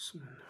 بسم الله.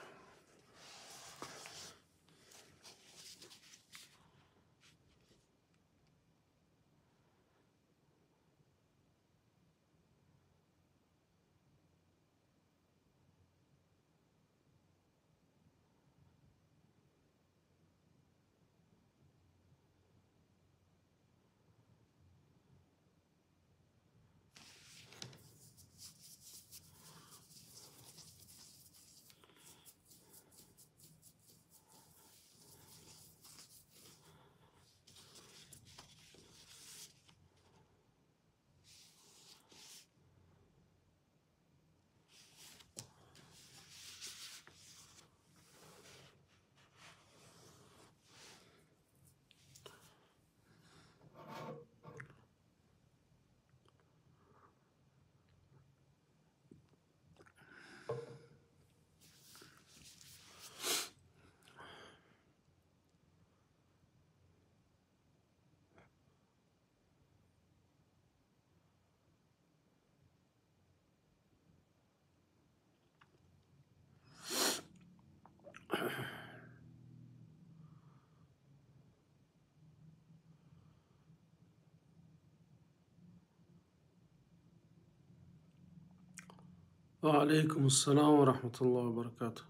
وعليكم السلام ورحمة الله وبركاته.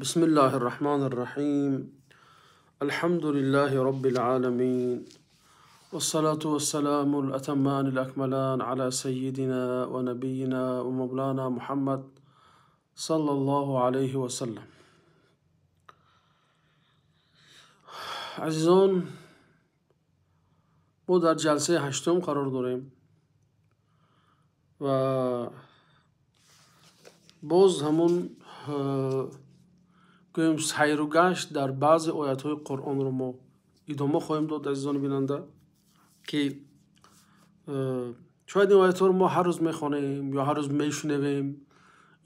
بسم الله الرحمن الرحيم. الحمد لله رب العالمين، والصلاة والسلام الأتمان الأكملان على سيدنا ونبينا ومولانا محمد صلى الله عليه وسلم. عزیزان، ما در جلسه هشتم قرار داریم و باز همون گویم سیر و گشت در بعض آیات های قرآن رو ما ادامه خواهیم داد. عزیزان بیننده که شاید این آیات رو ما هر روز میخوانیم یا هر روز میشنویم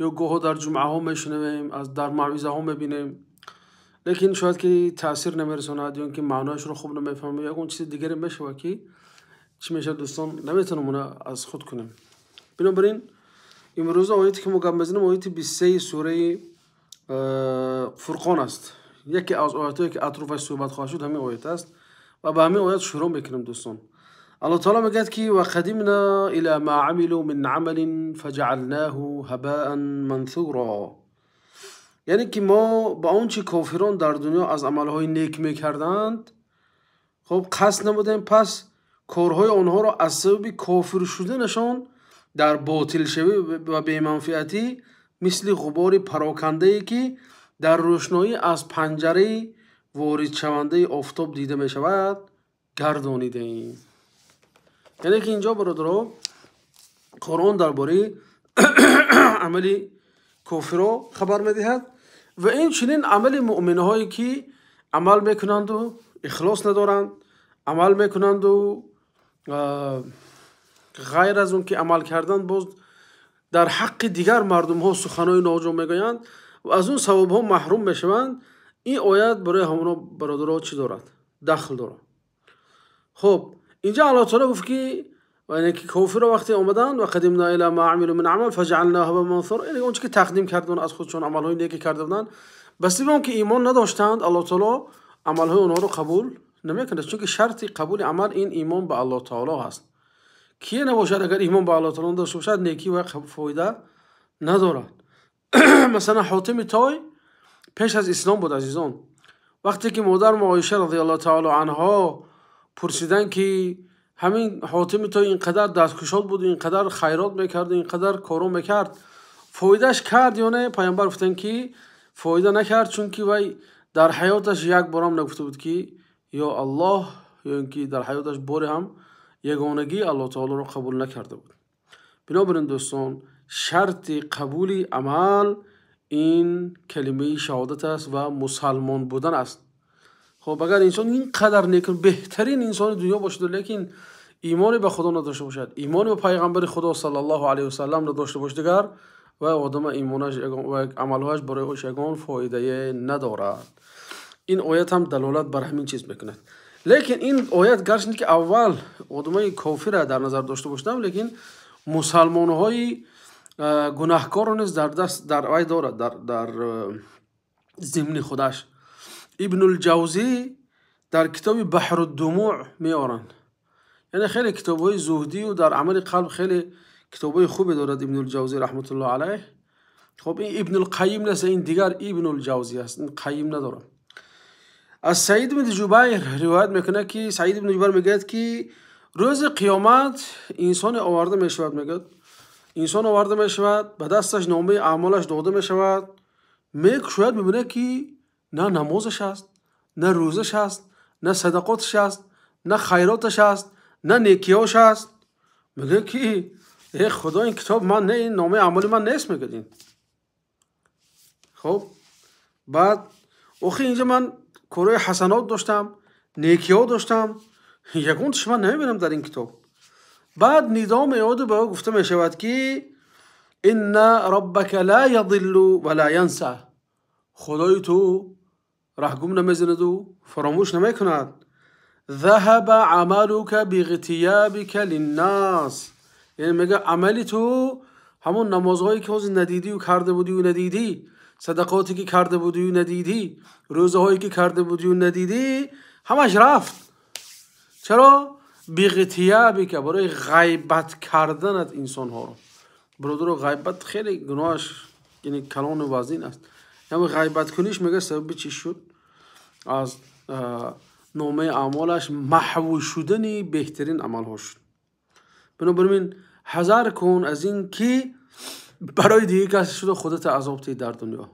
یا گاهی در جمعه ها میشنویم، از در موعظه ها میبینیم، لیکن شاید که تاثیر نمیرساند یا اینکه معنایش رو خوب نمیفهمیم یا اون چیز دیگری میشه که چی میشه دوستان نمیتونیم اون از خود کنیم. بنابراین امروز آیاتی که ما گپ میزنیم آیات 23 سوره فرقان است. یکی از آیاتی که اطرافش صحبت خواهد شد همین آیات است و به همین آیات شروع میکنیم دوستان. الله تعالی میگه که و قدمنا الى ما عملوا من عمل فجعلناه هباء منثورا، یعنی که ما با اون چی کافران در دنیا از عملهای نیک میکردند خب قصد نمودیم، پس کارهای آنها را از سبب کافر شدنشان در باطل شوی و بی‌منفعتی مثل غبار پراکنده که در روشنایی از پنجره وارد شونده آفتاب دیده می شود گردانیدیم. یعنی که اینجا برادرها قرآن درباره عمل کافرها خبر می دهد و این چنین عمل مؤمنهایی که عمل میکنند و اخلاص ندارند، عمل میکنند و غیر از اون که عمل کردن باز در حق دیگر مردم ها سخنهای ناجا میگویند و از اون ثواب ها محروم میشوند. این آیت برای همون برادرها چی دارد؟ دخل دارد. خب اینجا الله تعالی گفت که یعنی که کافر وقتی آمدند و قدمنا الی ما عملوا من عمل فجعلناه هباء منثورا، یعنی اون چیزی که تقدیم کردن از خودشون عملهای نیکی کرده بودند، بس اون که ایمان نداشتند الله تعالی عملهای اونها رو قبول نمیکنه، چون که شرط قبول عمل این ایمان به الله تعالی هست. کیه نباشد اگر ایمان به الله تعالی داشته باشد نیکی و فایده ندارد. مثلا حاتم طای پیش از اسلام بود عزیزان. وقتی که مادر عایشه رضی الله تعالی عنها پرسیدن که همین حاتم طای اینقدر دستکشاد بود، اینقدر خیرات میکرد، اینقدر کارو میکرد، فایدهش کرد یا نه؟ پیامبر گفتن که فایده نکرد، چون که وی در حیاتش یک بارم نگفته بود که یا الله، یا اینکه در حیاتش بار هم یگانگی الله تعالی رو قبول نکرده بود. بنابراین دوستان شرط قبول عمل این کلمه شهادت است و مسلمان بودن است. خب اگر انسان اینقدر نیک بهترین انسان دنیا باشد لیکن ایمان به خدا نداشته باشد، ایمان به پیغمبر خدا صلی الله علیه و سلم نداشته باشد دیگر و آدم ایمانش و عملهاش برای اوش یگان فایده ندارد. این آیت هم دلالت بر همین چیز میکند. لیکن این آیت گرچه که اول آدمای کافر را در نظر داشته باشدم، لیکن مسلمان های گناهکار را نیز در دست در وی دارد، در ضمن خودش. ابن الجوزی در کتاب بحر الدموع میارند. یعنی خیلی کتاب های زهدی و در عمل قلب خیلی کتاب های خوبی دارد ابن الجوزی رحمت الله علیه. خب این ابن القیم نیست، این دیگر ابن الجوزی است، این قیم ندارم. از سعید بن جبیر روایت میکنه که سعید بن جبیر میگه که روز قیامت انسان آورده میشود، میگه انسان آورده میشود، به دستش نامه اعمالش داده میشود، شاید میبینه که نه نمازش است، نه روزش است، نه صدقاتش است، نه خیراتش است، نه نیکیاش است. میگه که ای خدا این کتاب من نه، این نامه اعمال من نیست. میگه این خب بعد آخه اینجا من کارهای حسنات داشتم، نیکی‌ها داشتم، یگونش من نمیبینم در این کتاب. بعد ندام یاد به او گفته می شود که ان ربک لا یضل ولا ینسى، خدای تو رهگم نمیزند و فراموش نمیکند. ذهب عملك باغتیابک للناس، یعنی میگه عملی تو، همون نمازهایی که از ندیدی و کرده بودی و ندیدی، صدقاتی که کرده بودی و ندیدی، روزهایی که کرده بودی و ندیدی، همش رفت. چرا؟ بیغتیابی که برای غیبت کردنت انسان ها رو. برادر، غیبت خیلی گناهش یعنی کلان و وزین است. یعنی غیبت کنیش میگه سبب چی شد؟ از نامه اعمالش محو شدنی بهترین عمل ها شد. بنابراین حذر کن از این که برای دیگه کسی شده خودت عذاب تی در دنیا.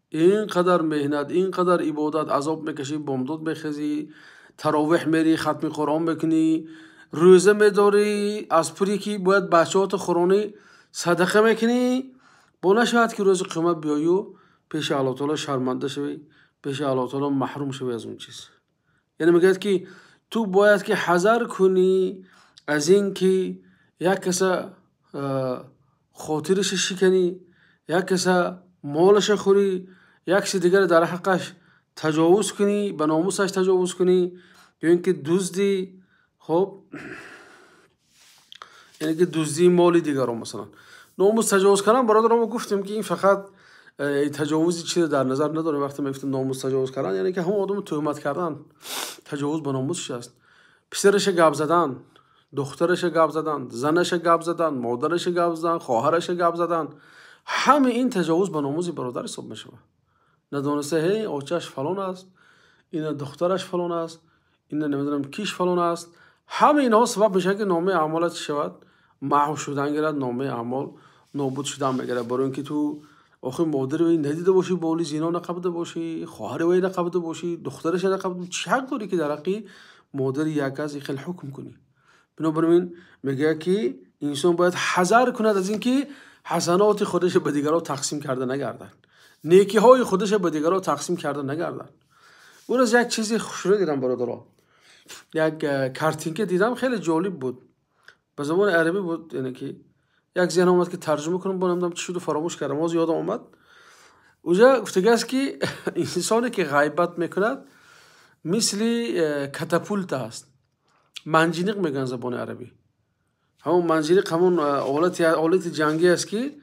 اینقدر مهنت، اینقدر عبادت، عذاب میکشی، بامداد میخزی، تراویح میری، ختم قرآن میکنی، روزه میداری، از پولی که باید بچه‌هات خورانی صدقه میکنی، با نشاید که روز قیامت بیایی و پیش الله تعالی شرمنده شوی، پیش الله تعالی محروم شوی از اون چیز. یعنی میگه که تو باید که حذر کنی از این که یک کسا خاطرش شکنی، یک کسا مالش خوری، یک کسی دیگر در حقش تجاوز کنی، به ناموسش تجاوز کنی، یا اینکه دزدی. خب یعنی که دزدی مال دیگران، مثلا ناموس تجاوز کردن. برادرام گفتیم که این فقط تجاوزی چیز در نظر نداره. وقتی میگفتیم ناموس تجاوز کردن یعنی که هم آدم تهمت کردن، تجاوز به ناموسش است. پسرش گپ زدن، دخترش گپ زدن، زنش گپ زدن، مادرش گپ زدن، خواهرش گپ زدن، همه این تجاوز به ناموس برادر حساب میشه. ندونسته هی آچش فلان است، این دخترش فلان است، این نمیدونم کیش فلان است. همه اینها سبب میشه که نامه اعمالت شود محو شدن گیرد، نامه اعمال نابود شدن میگیره. برای اینکه تو آخه مادر وی ندیده باشی، بالی زنا نقبیده باشی، خواهر وی نقبیده باشی، دخترش نقبیده، چه حق داری که در حقی مادر یک از خیلی حکم کنی؟ بنابراین میگه که انسان باید حذر کند از اینکه حسنات خودش به دیگران تقسیم کرده نگردد، نیکی های خودش به دیگران تقسیم کرده نگردد. اون از یک چیزی خوشرو دیدم برادران، یک کارتینکه دیدم خیلی جالب بود، به زبان عربی بود. یعنی که یک ذهن اومد که ترجمه کنم، با نمیدونم چی شد و فراموش کردم، باز یادم اومد. اونجا گفته است که انسانی که غیبت میکند مثل کاتاپولت است. منجنیق میگن زبان عربی. همون منجنیق همون آلت جنگی است که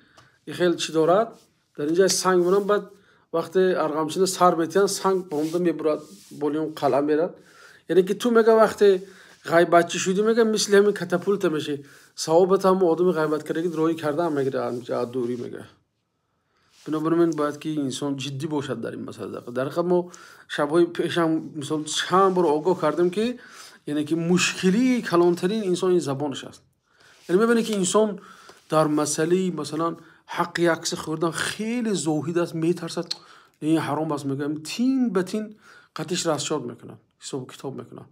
خیلی چی دارد، در اینجا سنگ مونم، بعد وقتی ارغامچین سر میتین سنگ بونده میبرد بالی اون قلعه میرد. یعنی که تو میگه وقتی غیبت چی شدی، میگه مثل همین کاتاپولت میشه، ثوابت هم آدم غیبت کرده که درویی کرده هم میگیره، همینجا دوری میگه. بنابراین باید که انسان جدی باشد در این مسئله. در واقع ما شبهای پیش هم مثلا چند بار آگاه کردیم که یعنی که مشکلی کلانترین انسان این زبانش است. یعنی میبینی که انسان در مسئله مثلا حق یکس خوردن خیلی زاهد است، میترسد این حرام است، میگم تین به تین قطعش رسشاد میکنن، حساب کتاب میکنن.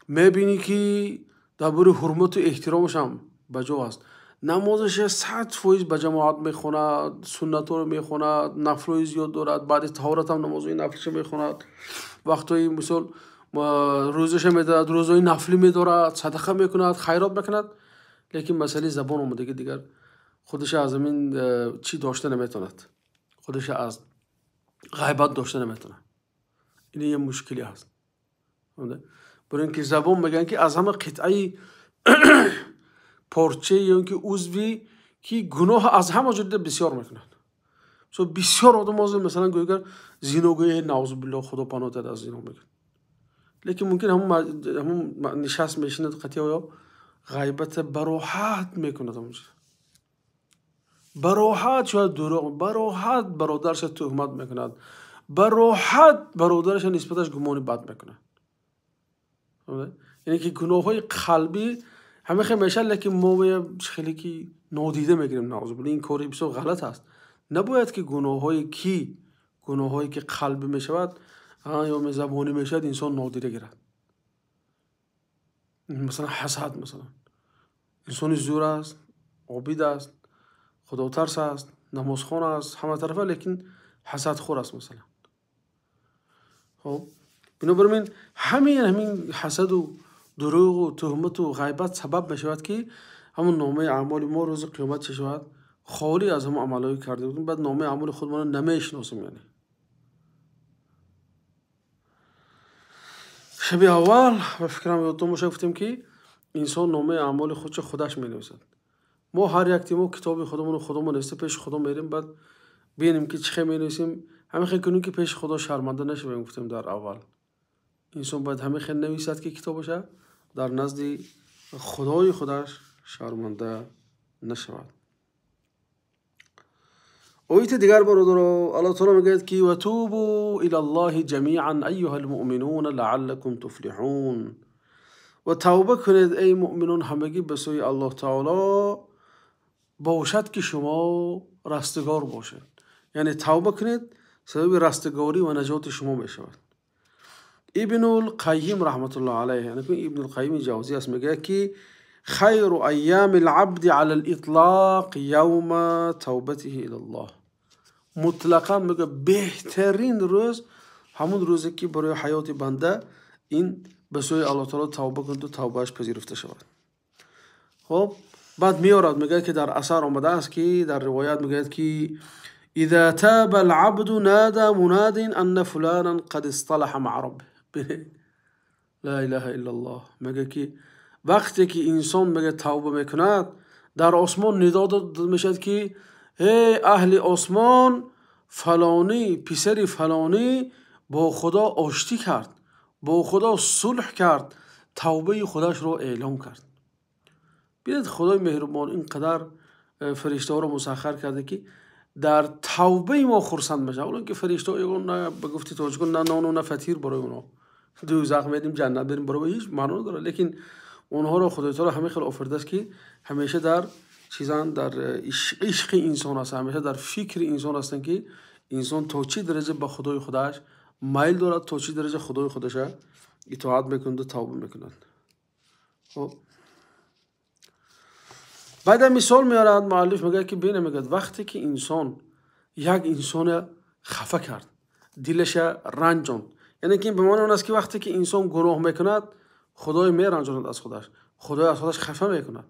میبینی که درباره حرمت و احترامش هم بجا است، نمازش 100% به جماعت میخوند، سنت رو میخوند، نفل زیاد دارد، بعد طهارت هم نمازهای نفلش میخوند، وقتی مثلا روزش میدارد، روزهای نفلی میدارد، صدقه میکند، خیرات میکند. لیکن مسئله زبان اومده که دیگر خودش از این چی داشته نمیتوند، خودش از غیبت داشته نمیتونه. این یه مشکلی هست. برای اینکه زبان میگن که از همه قطعه پارچه یا اینکه عضوی که گناه از همه جدا بسیار میکنن. سو بسیار آدم مثلا گویگر زینوگوی نعوذ بالله خدا پناه داد از زنا میگن. لیکن ممکن همون نشست میشینه قطعه یا غیبت براحت میکنه اونجا. براحت شاید دروغ، براحت برادرش تهمت میکند، براحت برادرش نسبتش گمانی بد میکنه. یعنی که گناه های قلبی همه خیلی میشه، لیکن ما خیلی که نادیده میگیریم. نعوذ بالله این کاری بسیار غلط است. نباید که گناه هایی که قلبی میشود یا زبانی میشود انسان نادیده گیرد. مثلا حسد، مثلا انسان زور است، عابد است، خدا ترس است، نمازخوان است، همه طرفه، لیکن حسد خور است مثلا. خب بنابراین همین حسد و دروغ و تهمت و غیبت سبب میشود که همون نامه اعمال ما روز قیامت چه شود؟ خالی از همون عملایی کرده بودیم، بعد نامه اعمال خودمان نمیشناسیم. یعنی شب اول و فکرم یادتون باشه گفتیم که انسان نامه اعمال خودش مینویسد. ما هر یک تیمو کتاب خودمون است، پیش خدا میریم، بعد ببینیم که چه مینویسیم. همین خیلی کنیم که پیش خدا شرمنده نشیم. گفتیم در اول انسان باید همین خیلی نویسد که کتابش در نزد خدای خودش شرمنده نشود. آیت دیگر برادران، الله تعالی میگه که و توبوا الی الله جمیعا ایها المؤمنون لعلکم تفلحون. و توبه کنید ای مؤمنون همگی به سوی الله تعالی باشد که شما رستگار باشید. یعنی توبه کنید سبب رستگاری و نجات شما میشود. ابن القیم رحمت الله علیه، یعنی ابن القیم جوزی است، میگه که خیر ایام العبد على الاطلاق یوم توبته الى الله. مطلقا میگه بهترین روز همون روزی که برای حیات بنده این به سوی الله تعالی توبه کنه و توبهش پذیرفته شود. خب بعد میارد میگه که در اثر آمده است که در روایت میگه که اذا تاب العبد نادى مناد ان فلانا قد اصطلح مع ربه. لا اله الا الله. میگه که وقتی که انسان میگه توبه میکند در آسمان ندا داده میشد که ای اهل آسمان، فلانی پسر فلانی با خدا آشتی کرد، با خدا صلح کرد، توبه خودش را اعلام کرد. ببینید خدای مهربان اینقدر فرشته ها رو مسخر کرده که در توبه ما خرسند میشن. اون که فرشته ها نه به گفتی تاجگان نه نان و نه فطیر برای اونا، دوزخ میدیم جنت بریم برای هیچ معنا نداره. لیکن اونها رو خدای تعالی همه خیلی آفریده است که همیشه در چیزان در عشق انسان است، همیشه در فکر انسان هستن که انسان تا چی درجه به خدای خودش میل دارد، تا چی درجه خدای خودش اطاعت میکنه و توبه میکنه. خب بعد مثال میارد مؤلف، میگه که ببین، میگه وقتی که انسان یک انسان خفه کرد، دلش رنجاند، یعنی که به معنی اون است که وقتی که انسان گناه میکند خدای میرنجاند از خودش، خدای از خودش خفه میکند.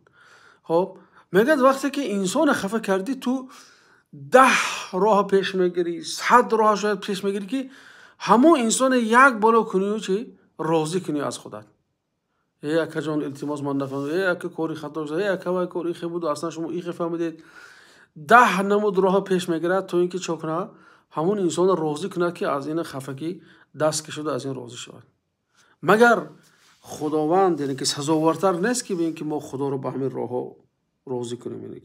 خب میگه وقتی که انسان خفه کردی تو 10 راه پیش میگیری، 100 راه شاید پیش میگیری که همون انسان یک بالا کنی و چی راضی کنی از خودت. یک جان التماس من نفهمید، یک کاری خطا شد، یک کاری خیلی بود و اصلا شما این فهمیدید. 10 نمود راه پیش میگیرد تا اینکه چکنه همون انسان راضی کند که از این خفگی دست کشید و از این راضی شود. مگر خداوند یعنی که سزاوارتر نیست که ببین که ما خدا رو به همین راه راضی کنیم.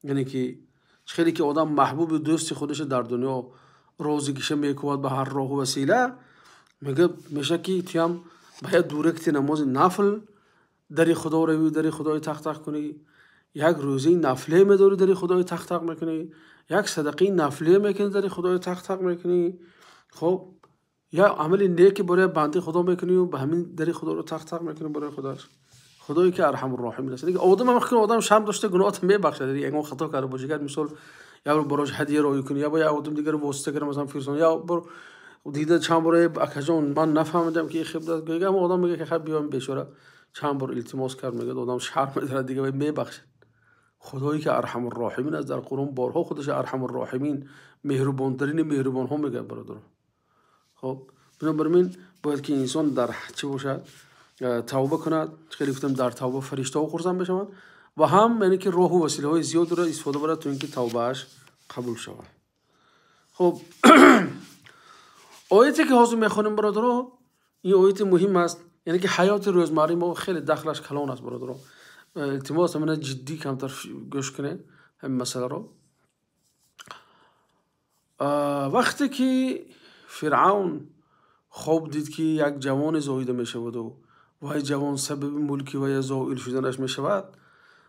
یعنی که خیلی که آدم محبوب دوست خودش در دنیا راضی کشه میکند به هر راه و وسیله، میگه میشه که تیم باید دورکت نماز نفل در خدا روی در خدای تخت کنی، یک روزی نفله میداری در خدای تخت میکنی، یک صدقه نفله میکنی در خدای تخت میکنی. خب یا عمل نیکی برای بنده خدا میکنی و به همین در خدا رو تخت میکنی برای خداش. خدایی که ارحم الراحمین است. دیگه آدم ممکن آدم شرم داشته گناهات میبخشه، دیگه اگه خطا کرده باشه که مثلا یا براش هدیه روی کنی یا با یا آدم دیگه رو واسطه کنه مثلا فرسون یا بر دیده چند بار اکجان من نفهمیدم که خدمت گویم آدم میگه که خب بیام بیچاره چند بار التماس کرد، میگه آدم شرم میداره دیگه میبخشه. خدایی که ارحم الراحمین است، در قرآن بارها خودش ارحم الراحمین مهربان ترین مهربان ها میگه برادر. خب بنابراین باید که انسان در چه باشد توبه کند. خیلی گفتم در توبه فرشته ها خرسند بشوند و هم یعنی که راه و وسیله های زیاد را استفاده برد تا اینکه توبهش قبول شود. خب آیتی که حاضر میخوانیم برادرها، این آیت مهم است، یعنی که حیات روزمره ما خیلی دخلش کلان است برادرها. التماس من جدی کمتر گوش کنه همین مسئله رو. وقتی که فرعون خواب دید که یک جوان زاییده می شود و این جوان سبب ملکی و یا زائل شدنش می شود،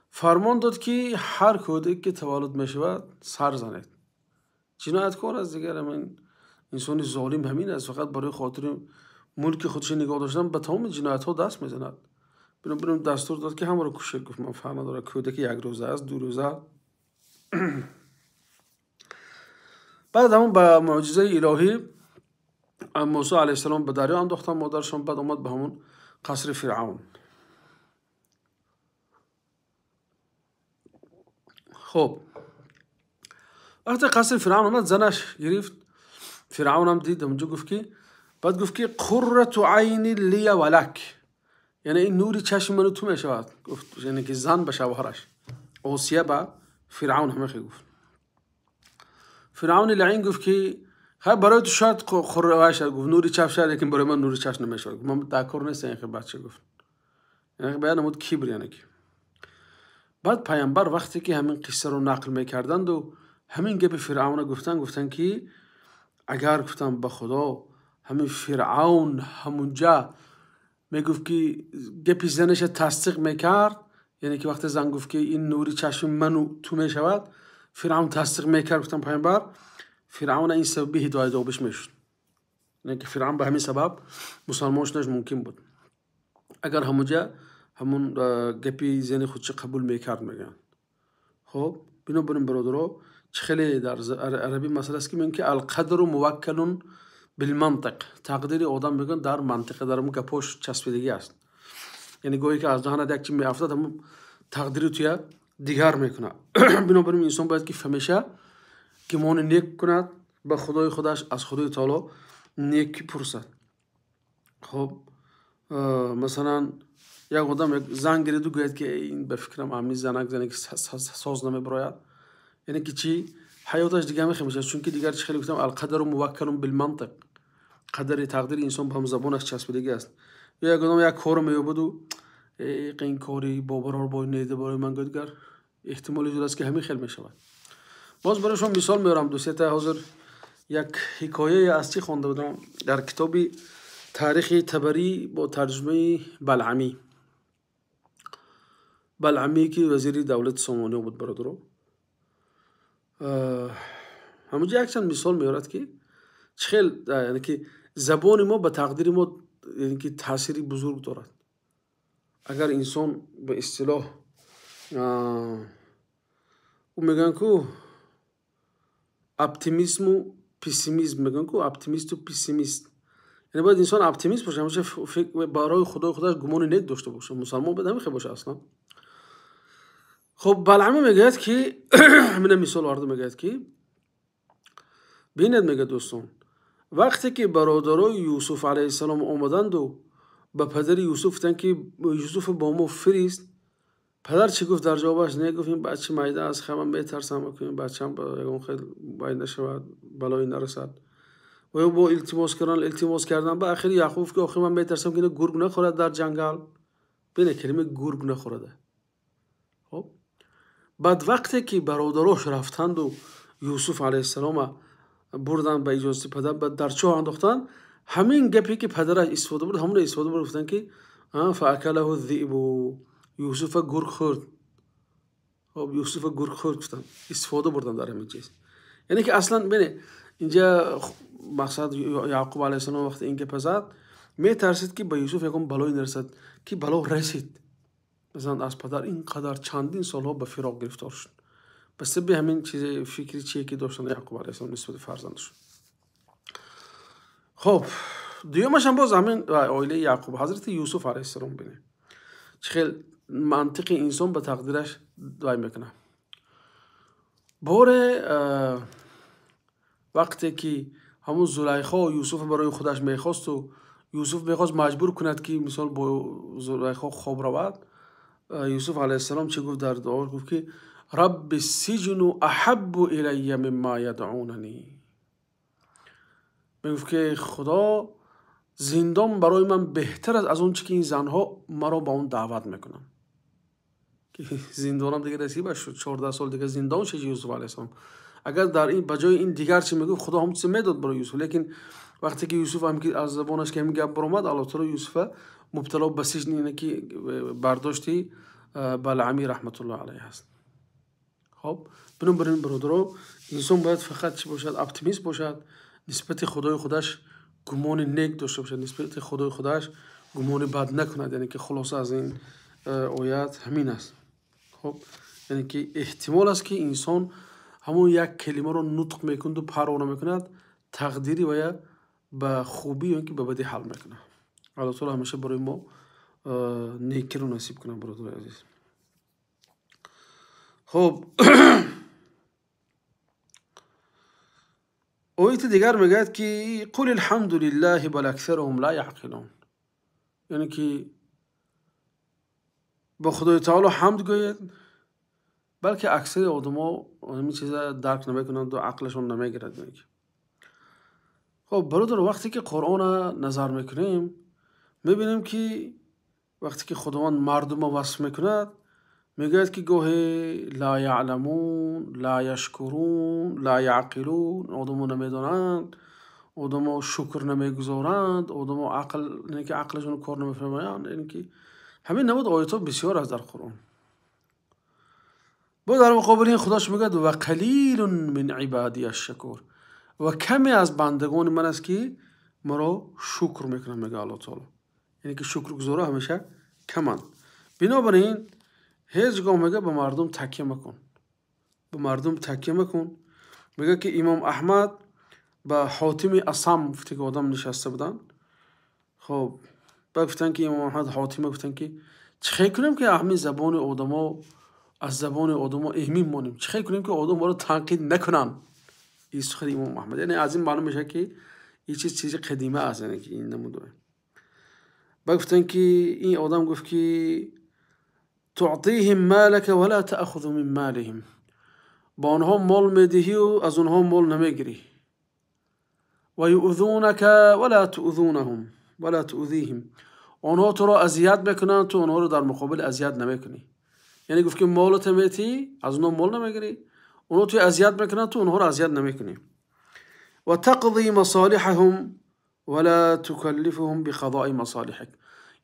فرمان داد که هر کودک که تولد می شود سر زنید. جنایتکار از دیگر من انسان ظالم همین است، فقط برای خاطر ملک خودش نگاه داشتن به تمام جنایت ها دست می زند. بنابراین دستور داد که همه رو کشه. گفت من فرمان دارم کودک یک روزه است، 2 روزه. بعد همون با معجزه الهی موسی علیه السلام به دریا انداختن مادرشان. بعد آمد به همون قصر فرعون. خب وقتی قصر فرعون آمد زنش گرفت، فرعون هم دید اونجا، گفت که بعد گفت که قرة عین لی و لک، یعنی این نوری چشم من تو می شود. گفت یعنی که زن به شوهرش آسیه به فرعون همه خیلی گفت. فرعون لعین گفت که برای تو شاید قره شد. گفت نوری چشم شد، لیکن برای من نوری چشم نمی شود. من دکار نیست این بچه. گفت یعنی بیان نمود کبر. یعنی که بعد پیامبر وقتی که همین قصه رو نقل میکردند و همین گپ فرعون گفتن که اگر گفتم به خدا همین فرعون همونجا میگفت که گپ زنش تصدیق میکرد، یعنی که وقتی زن گفت که این نوری چشم منو تو میشود، فرعون تصدیق میکرد، گفتم پیامبر فرعون این سبب هدایت آبش میشد. یعنی که فرعون به همین سبب مسلمان شدنش ممکن بود اگر همونجا همون گپی زن خودش قبول میکرد. میگن خب بنابراین برادرها خیلی در عربی مسئله است که میگن که القدر موکل بالمنطق، تقدیر آدم میگن در منطقه، در اون گپاش چسبیدگی است. یعنی گویی که از دهان یک چیز میافتاد همون تقدیر توی دیگر میکنه. بنابراین انسان باید که همیشه گمان نیک کند به خدای خودش، از خدای تعالی نیکی پرسد. خب مثلا یک آدم یک زن گرید و گوید که این به فکرم امنی زنک زنی که ساز نمیبراید، یعنی که چی حیاتش دیگه میشه. چون که دیگر چی خیلی گفتم القدر موکل بالمنطق، قدر تقدیر انسان به هم زبانش چسبیدگی است. یا یک آدم یک کار میابد و این کاری باور رو نیده برای من گفتگر احتمالی زیاد است که همین خیلی میشود. باز برای شما مثال میارم. دوستان حاضر یک حکایه اصلی خوانده بودم در کتاب تاریخ تبری با ترجمه بلعمی که وزیر دولت سامانیه بود برادرو. همونجا یک چند مثال میارد که خیلی یعنی که زبان ما به تقدیر ما یعنی که تأثیری بزرگ دارد. اگر انسان به اصطلاح او میگن که اپتیمیسم و پیسیمیسم، میگن که اپتیمیست و پیسیمیست، یعنی باید انسان اپتیمیست باشه، همیشه فکر برای خدای خودش گمان نیک داشته باشه. مسلمان باید همین باشه اصلا. خب بلعمی میگه که من مثال آورده، میگه که ببینید، میگه دوستان وقتی که برادرای یوسف علیه السلام آمدند و به پدر یوسف گفتند که یوسف با ما فرست، پدر چی گفت در جوابش؟ نگفت این بچه میده است، خیلی من میترسم که این بچه‌م با خیلی باید نشود، بلایی نرسد. و با التماس کردن به آخر یعقوب که آخر من میترسم که گرگ نخورد در جنگل. ببین کلمه گرگ نخورده. خب بعد وقتی که برادراش رفتند و یوسف علیه السلام بردن به اجازه پدر در چاه انداختن، همین گپی که پدرش استفاده بود همون استفاده بود، گفتن که فاکله الذئب، یوسف گرگ خورد. خب یوسف گرگ خورد گفتن، استفاده بردن در همین چیز. یعنی که اصلا ببین اینجا مقصد یعقوب علیه السلام وقتی این گپ زد میترسید که به یوسف یکم بلایی نرسد، که بلا رسید. مثلا از پدر اینقدر چندین سالها به فراق گرفتار شد، بس به همین چیز فکری چیه که داشتن یعقوب علیه السلام نسبت فرزندش. خب دیومش هم باز همین عائله یعقوب، حضرت یوسف علیه السلام. بینه چه منطق انسان به تقدیرش دعای میکنه. باره وقتی که همون زلیخا یوسف برای خودش میخواست و یوسف میخواست مجبور کند که مثال با زلیخا خواب رود. یوسف علیه السلام چه گفت در دعا؟ گفت که رب السجن احب الی مما یدعوننی. میگفت که خدا زندان برای من بهتر از اون چی که این زنها مرا با اون دعوت میکنن. که زندانم دیگه نصیبش شد، 14 سال دیگه زندان شد یوسف علیه السلام. اگر در این بجای این دیگر چی میگفت، خدا هم چیز میداد برای یوسف. لیکن وقتی که یوسف هم که از زبانش که همین گپ برآمد، الله تعالی یوسف مبتلا به سجن اینه که برداشتی بلعمی رحمت الله علیه هست. خب بنابراین برادرو، انسان باید فقط چی باشد؟ اپتیمیست باشد، نسبت خدای خودش گمان نیک داشته باشد، نسبت خدای خودش گمان بد نکند. یعنی که خلاصه از این آیات همین است. خب یعنی که احتمال است که انسان همون یک کلمه رو نطق میکند و پروانه میکند، تقدیری و یا به خوبی یا که به بدی حل میکنه. الله تعالی همیشه برای ما نیکی رو نصیب کنه برادر عزیز. خب آیت دیگر میگه که قل الحمد لله بل اکثرهم لا یعقلون. یعنی که با خدای تعالی حمد گوید، بلکه اکثر آدما همین چیزا درک نمیکنند و عقلشون نمیگیرد. خب برادر، وقتی که قرآن نظر میکنیم میبینیم که وقتی که خداوند مردم وصف میکند، میگوید که گاهی لا یعلمون، لا یشکرون، لا یعقلون، آدمو نمیدانند، آدمو شکر نمیگذارند، آدمو عقل، یعنی که عقلشون کار نمیفرمایند. یعنی که همین نمود آیات ها بسیار از در قرآن. با در مقابل این خداش میگه و قلیل من عبادی الشکور، و کمی از بندگان من است که مرا شکر میکنن. میگه الله تعالی، یعنی که شکر گزارا همیشه کمند. بنابراین هیچ گاه میگه به مردم تکیه مکن، به مردم تکیه مکن. میگه که امام احمد به حاتم اصم گفته که آدم نشسته بودن. خب گفتن که امام احمد حاتم گفتن که چه کنیم که همین زبان آدما از زبان آدما اهمین مانیم، چه کنیم که آدم ما رو تنقید نکنن. این سخن امام احمد، یعنی از این معلوم میشه که این چیز قدیمه است، یعنی که این نموده. گفتن که این آدم گفت که تعطیهم مالک ولا تأخذ من مالهم، با آنها مال میدهی و از آنها مال نمیگیری. و یؤذونک ولا تؤذونهم ولا تؤذیهم، آنها تو را اذیت میکنن تو آنها رو در مقابل اذیت نمیکنی. یعنی گفت که مالت میتی از اونها مال نمیگیری، اونها توی اذیت میکنن تو اونها رو اذیت نمیکنی. و تقضی مصالحهم ولا تکلفهم بقضاء مصالحک،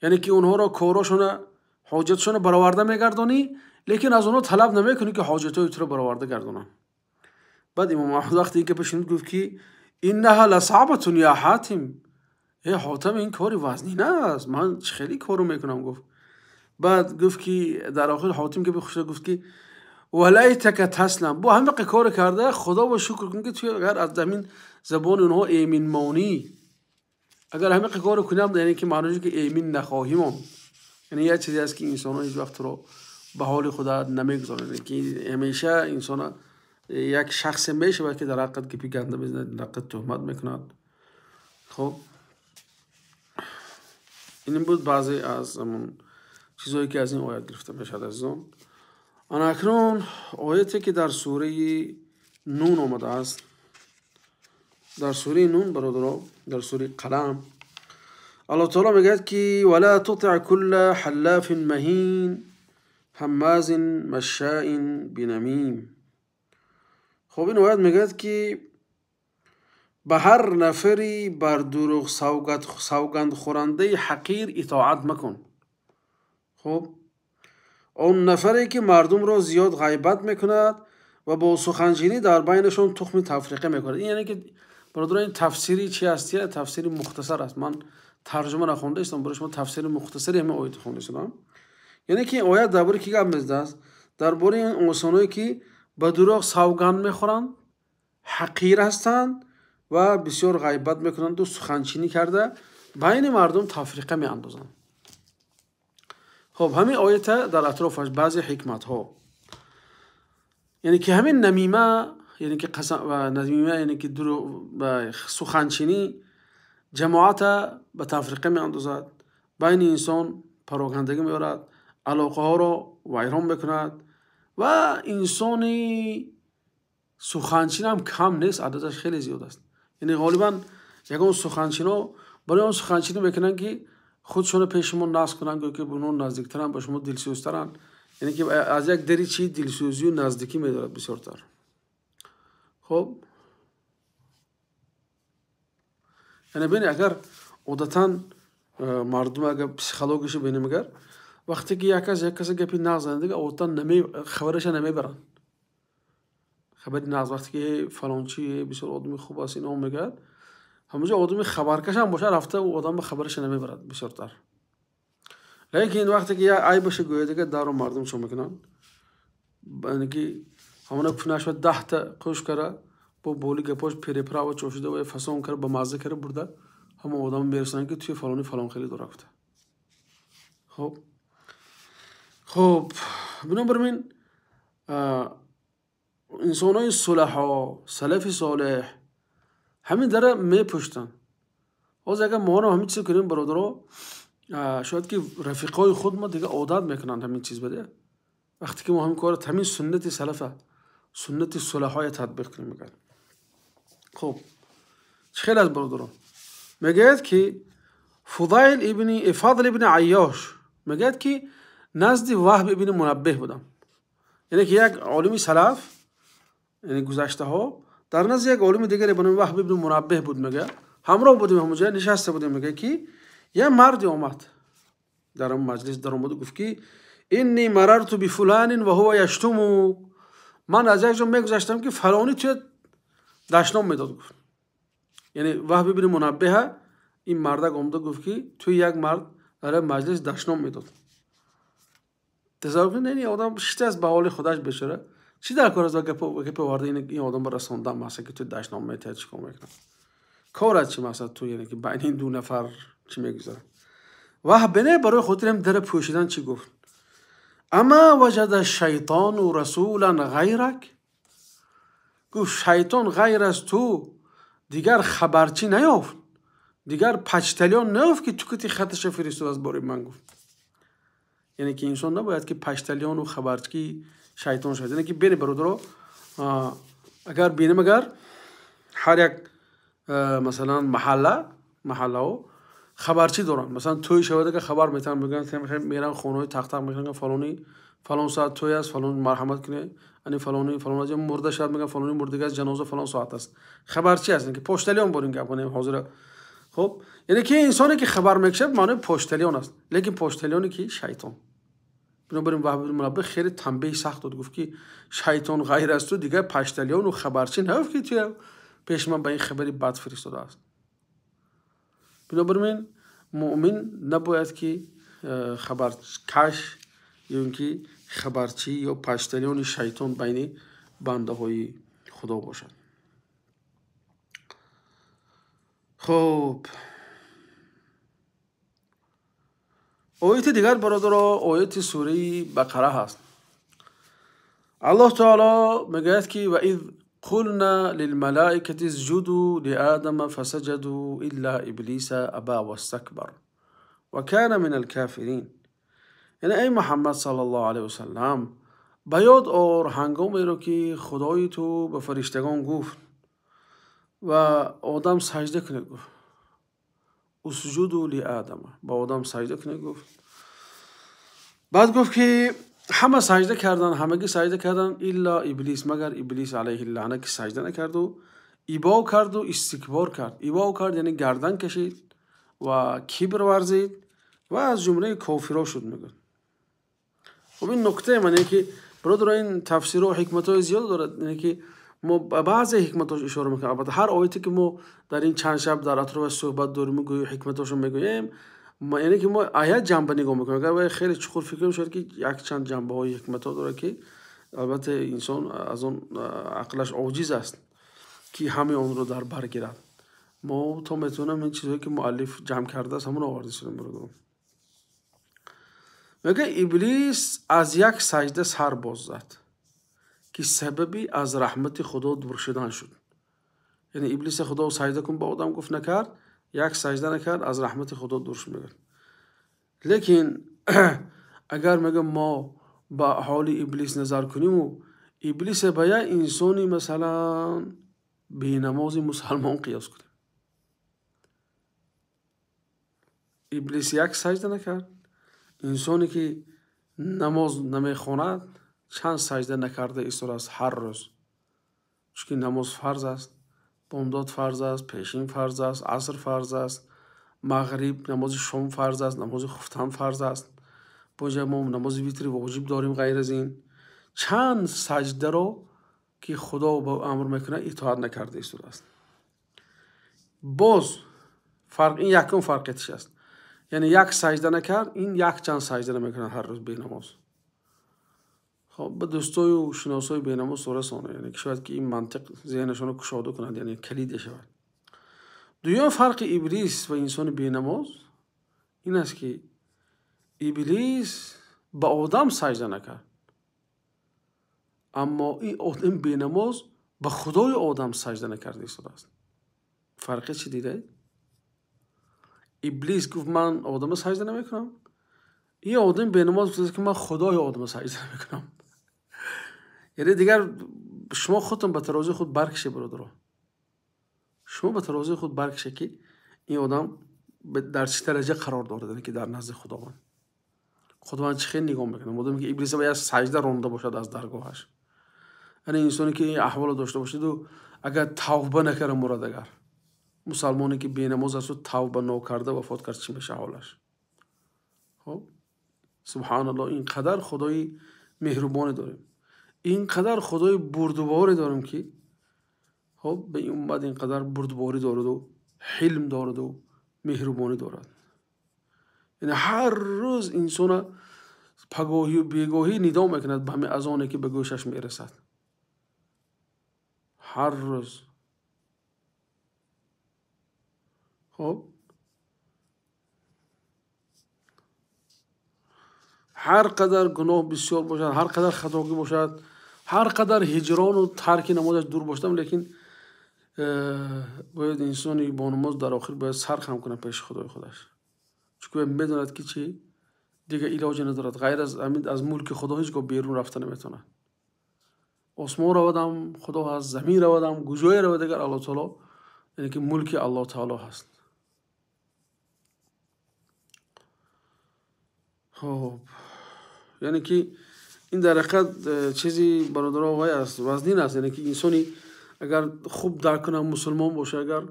یعنی که اونها را کاراشون حاجتشون برآورده میگردانی، لیکن از اونها طلب نمیکنی که حاجتای تو رو برآورده گردونن. بعد امام احمد وقتی که بشنید گفت که انها لصعبه یا حاتم، حاتم این کاری وزنی نه است، من خیلی کارو میکنم. گفت بعد گفت که در آخر حاتم که بخوشه گفت که ولیتک تسلم، با همه کار کرده خدا و شکر کن که توی اگر از زمین زبان اونها ایمین مانی، اگر همه کار کنیم یعنی که معنیش که ایمین نخواهیم هم. یعنی یه چیزی است که انسان ها هیچ وقت رو به حال خدا نمیگذارن، که همیشه انسان یک شخص میشه که در حقیقت که گنده بزنه، در حقیقت تهمت میکند. خب این بود بعضی از چیزایی که از این آیت گرفته میشد عزیزان. انا اکنون آیتی که در سوره نون آمده است، در سوره نون برادران، در سوره قلم، الله تعالی میگه که ولا تطع كل حلاف مهین هماز مشاء بنمیم. خب این آیت میگه که به هر نفری بر دروغ سوگند خورنده حقیر اطاعت مکن. خب اون نفری که مردم را زیاد غیبت میکند و با سخنچینی در بینشون تخم تفریقه میکند. این یعنی که برادران این تفسیری چی هستیه؟ تفسیری مختصر است. من ترجمه نخونده استم، برای شما تفسیر مختصری همه آیت خونده شدم. یعنی که آیت درباره کی گپ میزنه است؟ درباره این انسانایی که به دروغ سوگند میخورند، حقیر هستند و بسیار غیبت میکنند و سخنچینی کرده بین مردم تفریقه میاندازند. خب همین آیت در اطرافش بعضی حکمت ها، یعنی که همین نمیمه یعنی که قسم و نمیمه، یعنی که به سخنچینی جماعت به تفریقه می اندازد، بین انسان پراکندگی می آورد، علاقه ها را ویران بکند و انسانی سخنچین هم کم نیست، عددش خیلی زیاد است. یعنی غالبا یگان سخنچینا برای اون سخنچینی میکنن که خودشون پیش شما نصب کنن که به اون نزدیکترن، با شما دلسوزترن، یعنی که از یک دری چی دلسوزی و نزدیکی میدارد بسیارتر. خب یعنی ببین اگر عادتا مردم اگر پسیکولوژیش ببینیم، اگر وقتی که یک کس گپی نزنه دیگه عادتا خبرش نمیبرن. خبری ناز وقتی که فلان چیه بسیار آدمی خوب است اینا میگه، همونجا آدمی خبرکش هم باشه رفته و آدم به خبرش نمیبرد بسیارتر. لیکن وقتی که یک عیبش گویه دیگه دارو مردم چون میکنن، یعنی که همون پناش و 10 تا قوش کرده با بولی گپاش پیری پرا و چوشیده و فسون کرده با مزه کرده برده، همون آدم میرسن که توی فلانی فلان خیلی دو رفته. خب بنابراین انسانای صلحا، سلف صالح همین داره میپشتن. باز اگر ما هم همین چیز کنیم برادرها، شاید که رفیقای خود ما دیگه عادت میکنن همین چیز بده. وقتی که ما همین کار همین سنت سلفه، سنت صلحای تطبیق کنیم میگن. خب خیلی از برادرها میگه که فضل ابن عیاش میگه که نزد وهب ابن منبه بودم، یعنی که یک عالم سلف، یعنی گذشته ها در نزد یک عالم دیگری به نام وهب ابن منبه بود. میگه همراه بودیم، همونجا نشسته بودیم. میگه که یه مردی اومد در اون مجلس، در اومد گفت که اینی مررت بفلان و هو یشتم، من از یک جا میگذشتم که فلانی توی دشنام میداد. گفت یعنی وهب ابن منبه این مرد اومد گفت که توی یک مرد در مجلس دشنام میداد. تصور کنید این آدم شیفته از به حال خودش بشوره، چی در کار از گپ وارد این آدم را رسوندن مثلا که تو دشنام میتونه چیکار میکنه، کارت چی مثلا تو، یعنی که بین این دو نفر چی میگذاره. و بنه برای خاطر هم در پوشیدن چی گفت؟ اما وجد الشیطان و رسولا غیرک، گفت شیطان غیر از تو دیگر خبرچی نیافت، دیگر پچتلیان نیافت که تو کتی خطش فرستاد از باره من. گفت یعنی که انسان نباید که پشتلیان و خبرچی شیطان شد. یعنی که بین برادرها اگر بینیم، اگر هر یک مثلا محله و خبرچی دارن، مثلا توی شده که خبر میتونن بگن میرن خونه تخت میکنن فلانی فلان ساعت توی است، فلان مرحمت کنه، یعنی فلانی فلان از مرده شد میگن فلانی مردگی از جنازه فلان ساعت است. خبرچی هستن که پشتلیان برین گپ کنیم حاضر. خب یعنی که انسانی که خبر میکشه معنی پشتلیان است، لیکن پشتلیانی که شیطان. بنابراین وهب بن منبه خیلی تنبیه سخت داد، گفت که شیطان غیر از تو دیگه پشتلیان و خبرچی نیافت که توی پیش من به این خبری بد فرستاده است. بنابراین مؤمن نباید که خبرکش یا اینکه خبرچی یا پشتلیان شیطان بین بنده های خدا باشد. خب آیت دیگر برادرها آیت سوره بقره هست. الله تعالی میگه که و اذ قلنا للملائکة اسجدوا لآدم فسجدوا الا ابلیس ابى واستكبر وكان من الكافرین. یعنی ای محمد صلی الله علیه وسلم به یاد آور هنگامی رو که خدای تو به فرشتگان گفت و آدم سجده کنه، گفت اسجدوا لآدم، با آدم سجده کنه گفت. بعد گفت که همه سجده کردن، همگی سجده کردن الا ابلیس، مگر ابلیس علیه اللعنه که سجده نکرد و ایبا کرد و استکبار کرد. ایبا کرد یعنی گردن کشید و کبر ورزید و از جمله کافرها شد. میگن خب این نکته منه که برادر این تفسیر و حکمت های زیاد دارد، یعنی که ما بعضی حکمتاش اشاره میکنیم. البته هر آیتی که ما در این چند شب در اطراف صحبت داریم میگوییم حکمتاشو میگوییم، یعنی که ما آیات جنبه نگاه میکنیم. اگر خیلی چخور فکر کنیم شاید که یک چند جنبه های حکمت ها داره که البته انسان از اون عقلش عاجز است که همه اون رو در بر گیرد. ما تا میتونم این چیزایی که مؤلف جمع کرده است همون آورده شدیم. برادر میگه ابلیس از یک سجده سر باز زد که سببی از رحمت خدا دور شدن شد. یعنی ابلیس خدا سجده کن به آدم گفت نکرد، یک سجده نکرد، از رحمت خدا دور شد. لیکن اگر میگم ما با حال ابلیس نظر کنیم و ابلیس به یک انسانی مثلا بینماز مسلمان قیاس کنیم، ابلیس یک سجده نکرد، انسانی که نماز نمیخواند چند سجده نکرده ایستاد است هر روز، چون نماز فرض است، بامداد فرض است، پیشین فرض است، عصر فرض است، مغرب نماز شام فرض است، نماز خفتن فرض است، باشه ما نماز ویتری واجب داریم. غیر از این چند سجده رو که خدا با امر میکنه اطاعت نکرده ایستاد است. باز فرق این یکم فرقش است، یعنی یک سجده نکرد، این یک چند سجده نمیکنه هر روز به نماز. خب به دوستای و شناسای به نماز سوره سانه، یعنی که شاید که این منطق ذهنشون رو کشاده کنند، یعنی کلید شود. دویم فرق ابلیس و انسان به نماز این است که ابلیس به آدم سجده نکرد، اما این آدم به نماز به خدای آدم سجده نکرده ایستاده است. فرق چی دیده؟ ابلیس گفت من آدم سجده نمیکنم، این آدم به نماز گفت که من خدای آدم سجده نمیکنم. یعنی دیگر شما خودتون به ترازی خود برکشه برادران، شما به ترازی خود برکشه که این آدم در چه درجه قرار دارد که در نزد خداوند چه خیلی نگاه میکنه. مادامی که ابلیس باید سجده رانده باشد از درگاهش، یعنی انسانی که این احوال داشته باشد و اگر توبه نکرده مرادگر، مسلمانی که بینماز است و توبه نکرده وفات کرد چی میشه حالش؟ خب سبحان الله، اینقدر خدای مهربانی داریم، اینقدر خدای بردباری داریم که خب به این امت اینقدر بردباری دارد و حلم دارد و مهربانی دارد. یعنی هر روز انسان پگاهی و بیگاهی ندا میکند به همین اذانی که به گوشش میرسد، هر روز. خب هر قدر گناه بسیار باشد، هر قدر خطاگی باشد، هر قدر هجران و ترک نمازش دور باشدم، لیکن باید انسانی با نماز در آخر باید سر خم کنه پیش خدای خودش، چون میدوند که چی دیگه علاج ندارد، غیر از ملک خدا هیچ گاه بیرون رفته نمیتونه. آسمان روادم خدا هست، زمین روادم گوجای رود دیگر الله تعالی، یعنی که ملک الله تعالی هست. خب یعنی که این در حقیقت چیزی برادران آقای است وزنین است، یعنی که انسانی اگر خوب درک کنه مسلمان باشه، اگر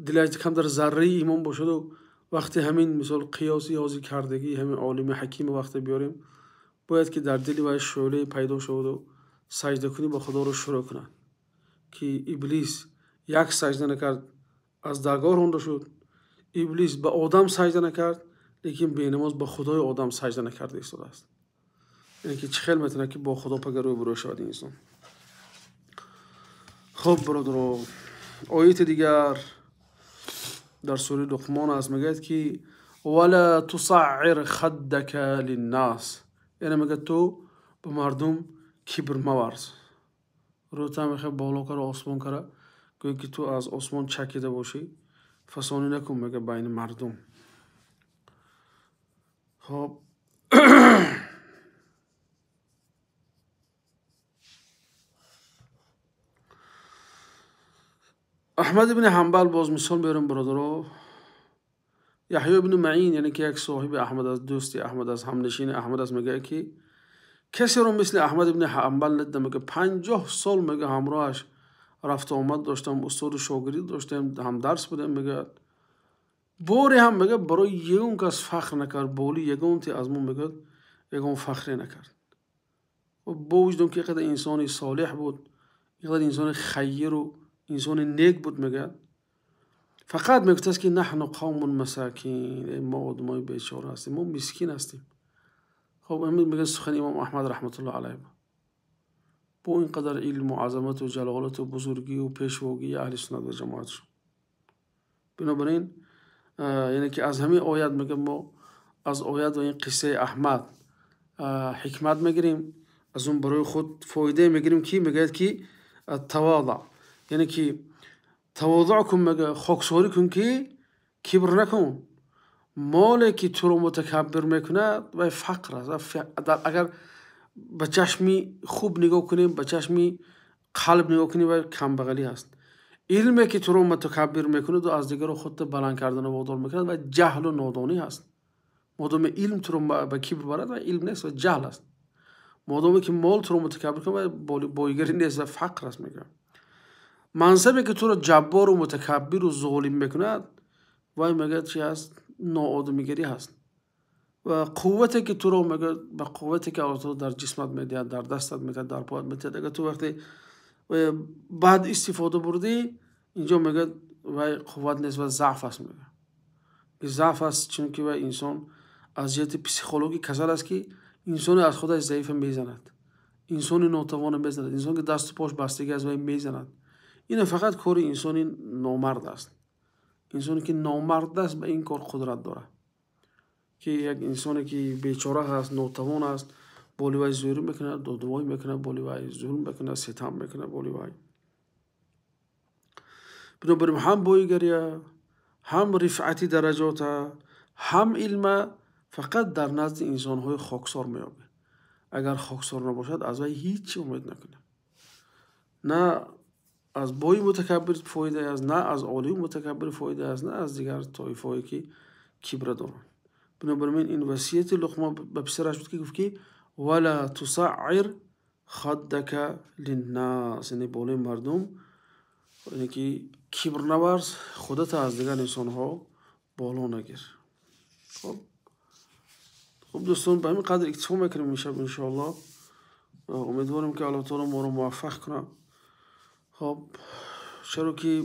دلش کم در ذره ایمان باشه و وقتی همین مثال قیاسی یازی کردگی همین عالم حکیم وقتی بیاریم، باید که در دلی و شعله پیدا شود و سجده کنی با خدا رو شروع کنن که ابلیس یک سجده نکرد از درگاه رانده شد، ابلیس به آدم سجده نکرد لیکن به نماز به خدای آدم سجده نکرده ایستاده است. یعنی که چه خیلی میتونه که با خدا پگر روی برو شود انسان. خب برادران، آیت دیگر در سوره لقمان است، میگه که ولا تصعر خدك للناس، یعنی میگه تو به مردم کبر مورز، رو تا میخوای بالا کرده آسمان کرده گویا که تو از آسمان چکیده باشی، فسانی نکن میگه بین مردم. خب احمد بن حنبل باز مثال بیارم برادرها، یحیی بن معین یعنی که یک صاحب احمد از دوستی احمد از همنشین احمد از میگه که کسی رو مثل احمد بن حنبل ندیدم، میگه 50 سال میگه همراهش رفت آمد داشتم، استاد و شاگردی داشتم، هم درس بودم، میگه باری هم میگه برای یگون کس فخر نکرد، بولی یگون تی از من میگه یگون فخری نکرد. و با وجودم که قدر انسانی صالح بود، قدر انسان خیر و انسان نیک بود، میگه فقط میگفت است که نحن قوم مساکین، ما آدمای بیچاره هستیم، ما مسکین هستیم. خب امید میگه سخن امام احمد رحمت الله علیه با اینقدر علم و عظمت و جلالت و بزرگی و پیشواگی اهل سنت و جماعت شد. بنابراین یعنی که از همین آیات میگه ما از آیات و این قصه احمد حکمت میگیریم، از اون برای خود فایده میگیریم کی میگه کی التواضع، یعنی کی تواضع کن، میگه خاکساری کن که کبر نکن. مالی که تو رو متکبر میکنه و فقر است. اگر به چشمی خوب نگاه کنیم، به چشمی قلب نگاه کنیم و کمبغلی هست. علمی که تو رو متکبر میکنه و از دیگر خودت بلند کردن وادار میکنه و جهل و نادانی هست. مادام علم تو رو به کبر برد و علم نیست و جهل است. مادامی که مال تو رو متکبر کنه و بایگری نیست و فقر است. میگه منصبی که تو رو جبار و متکبر و ظالم میکند و میگه چی هست؟ ناآدمیگری هست. و قوتی که تو رو میگه به قوتی که الله تعالی در جسمت میده، در دستت میده، در پایت میده، اگر تو وقتی بعد استفاده بردی، اینجا میگه و قوت نیست و ضعف است. میگه این ضعف است، چون که و انسان از جهت پسیکولوژی کسل است که انسان از خودش ضعیف میزند، انسان ناتوان میزند، انسان که دست و پاش بستگی از وی میزند. این فقط کار انسانی نامرد است. انسانی که نامرد است به این کار قدرت داره که یک انسانی که بیچاره هست، ناتوان است، بالی وی زوری میکنه، دادوای میکنه، بالی وی ظلم میکنه، ستم میکنه بالی وی. بنابراین هم بایگریه، هم رفعتی درجات، هم علم فقط در نزد انسانهای خاکسار میابه. اگر خاکسار نباشد از وی هیچ امید نکنه. نه از بای متکبر فایده است، نه از عالی متکبر فایده است، نه از دیگر طایفه هایی که کبر دارن. بنابراین این وصیت لقمان به پسرش بود که گفت که ولا تصعر خدک للناس، یعنی بالای مردم، یعنی که کبر نورز، خودت از دیگر انسان ها بالا نگیر. خب دوستان به همین قدر اکتفا میکنیم میشب انشاءالله. امیدوارم که الله تعالی ما رو موفق کنه. خب چرا که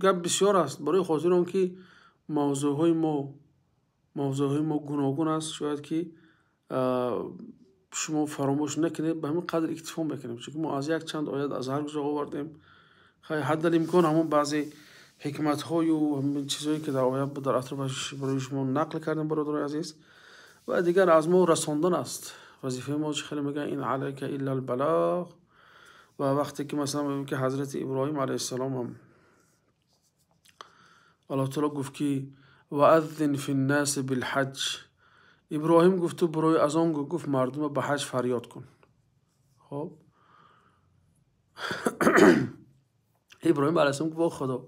گپ بسیار است، برای خاطر آن که موضوع ما گوناگون است، شاید که شما فراموش نکنید. به همین قدر اکتفا میکنیم، چون ما از یک چند آیات از هر کجا آوردیم. خیلی حد الامکان همون بعضی حکمت های و همین چیزهایی که در آیات در اطرافش برای شما نقل کردیم برادران عزیز، و دیگر از ما رساندن است. وظیفه ما چه خیلی میگن این علیک الا البلاغ. و وقتی که مثلا میگیم که حضرت ابراهیم علیه السلام هم الله تعالی گفت که و اذن فی الناس بالحج، ابراهیم گفت تو برای از آن گفت مردم به حج فریاد کن. خب ابراهیم علیه السلام گفت خدا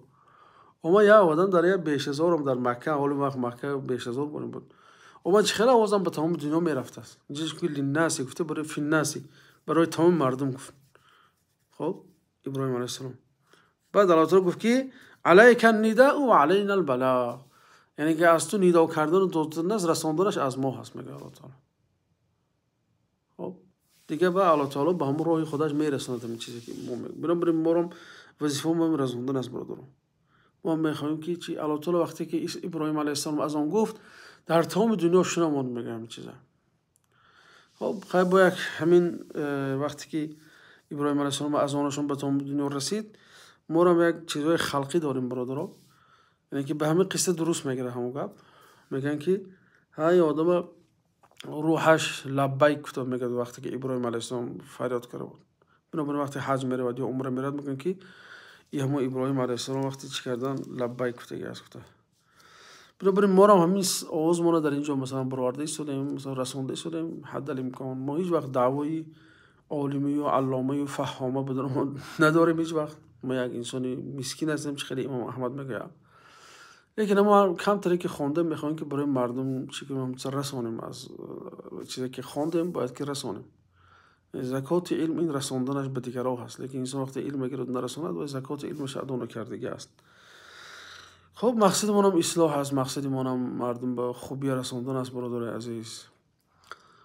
اما یه آدم در یه بیش هزارم در مکه، حال وقت مکه بیش هزار بود، اما چه خیلی آوازم به تمام دنیا میرفت است. اینجا که للناس گفته برای فی الناس، برای تمام مردم گفت. خب ابراهیم علیه السلام بعد الله تعالی گفت که علیک النداء و علینا البلاغ، یعنی که از تو نداء کردن و دادن است، رساندنش از ما هست، میگه الله تعالی. خب دیگه با الله تعالی به همون راه خودش میرساند این چیزی که ما میگیم. بنابراین ما هم وظیفه ما رساندن است برادران. ما میخوایم که چی الله تعالی وقتی که ابراهیم علیه السلام از آن گفت در تمام دنیا شنوان، میگه همین چیزا. خب خیلی با یک همین وقتی که ابراهیم علیه السلام از آنشون به تمام دنیا رسید، ما هم یک چیزهای خلقی داریم برادران، یعنی که به همین قصه درست میگیره همون گپ. میگن که های آدم روحش لبیک گفت، میگه وقتی که ابراهیم علیه السلام فریاد کرده بود. بنابراین وقتی حج میره و یا عمره میره میگن که این همون ابراهیم علیه السلام وقتی چی کردن لبیک گفته. بنابراین ما هم همین آواز ما در اینجا مثلا برآورده ایستادیم، مثلا رسانده شدیم حد الامکان. ما هیچ وقت دعوای عالمی و علامه و فهامه بدون ما نداریم هیچ وقت. ما یک انسانی مسکین هستیم چه خیلی امام احمد میگه، لیکن ما کمتری که خواندیم میخوایم که برای مردم چی که ما رسانیم، از چیزی که خواندیم باید که رسانیم. زکات علم این رساندنش به دیگران هست، لیکن انسان وقتی علم میگیرد نرساند و زکات علمش ادا نکردگی است. خب مقصد ما هم اصلاح است، مقصد ما هم مردم به خوبی رساندن است برادر عزیز.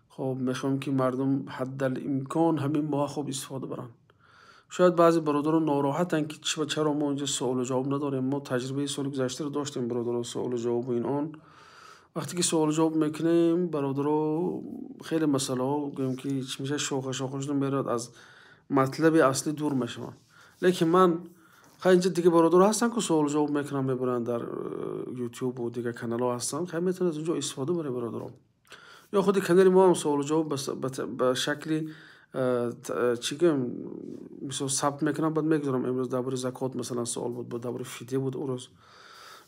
خب میخوایم که مردم حد الامکان همین ما خوب استفاده برن. شاید بعضی برادران ناراحتن که چرا ما اینجا سوال و جواب نداریم. ما تجربه سال گذشته رو داشتیم برادران، سوال و جواب و این آن. وقتی که سوال و جواب میکنیم برادران خیلی مسئله ها گویم که میشه شاخش نمیرد، از مطلب اصلی دور میشن. لیکن من خیلی اینجا دیگه برادر هستن که سوال و جواب میکنن میبرن در یوتیوب و دیگه کانال ها هستن، خیلی میتونه از اونجا استفاده بره برادران. یا خود کانال ما هم سوال و جواب به شکلی چی گم مثلا ثبت میکنم بعد میگذارم. امروز درباره زکات مثلا سوال بود درباره فدیه بود، اون روز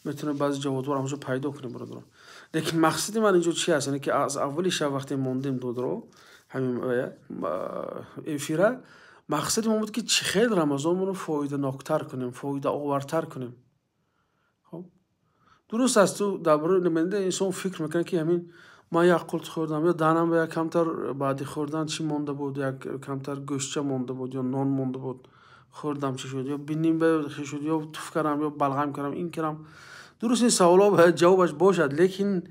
میتونم بعضی جوابا رو همونجا پیدا کنیم برادران. لیکن مقصد من اینجا چی هست؟ یعنی که از اولی شب وقتی موندیم دو درو همین افیره، مقصد ما بود که چه خیلی رمضان رو فایده ناکتر کنیم، فایده آورتر کنیم. خب درست است، تو درباره نمینده انسان فکر میکنه که همین ما یک قلط خوردم یا دانم به یک کمتر بعدی خوردن چی مونده بود، یک کمتر گوشت مونده بود یا نان مونده بود خوردم چی شد، یا بینیم به چی شد، یا توف کردم یا بلغم کردم این کردم. درست این سوالا باید جوابش باشد، لیکن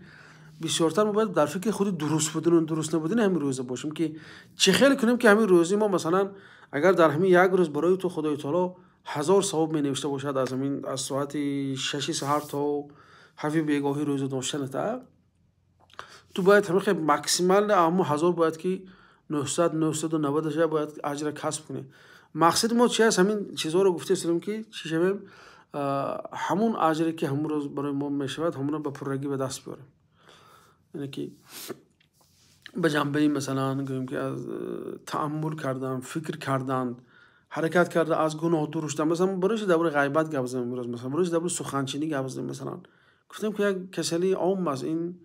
بسیارتر ما باید در فکر خود درست بودن و درست نبودن همین روزه باشیم که چه خیلی کنیم که همین روزی ما مثلا اگر در همین یک روز برای تو خدای تعالی 1000 ثواب می نوشته باشد از همین از ساعت 6 سحر تا 7 بیگاهی روزه داشتن تا تو باید همین ماکسیمال اما 1000 باید که 900 990 باید اجر کسب کنی. مقصد ما چی است؟ همین چیزها رو گفته استیم که چی شویم همون اجری که همون روز برای ما میشود همون رو به پرگی به دست بیاریم. یعنی که به جنبه مثلا گویم که از تأمل کردن، فکر کردن، حرکت کرده از گناه دور شدن. مثلا برایش درباره غیبت گپ زدیم امروز، مثلا برایش درباره سخنچینی گپ زدیم. مثلا گفتم که یک کسلی عام از این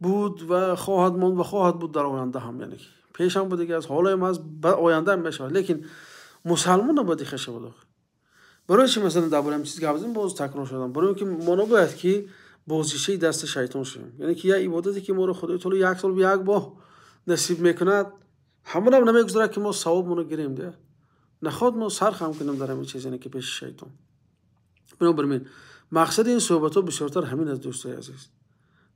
بود و خواهد ماند و خواهد بود در آینده هم، یعنی که پیش هم بوده که از حال هم از به آینده هم بشه، لیکن مسلمان نباید خشه بود. برای چی مثلا درباره چیز گپ زدیم باز تکرار شدم؟ برای اینکه ما نباید که بازیچه دست شیطان شیم. یعنی که یه عبادتی که ما رو خدای تعالی یک سال به یک بار نصیب میکند همون هم نمیگذاره که ما ثواب رو گیریم ده، نخواد ما سر خم کنیم در همین چیز، یعنی که پیش شیطان. بنابراین مقصد این صحبت ها بسیارتر همین است دوستای عزیز.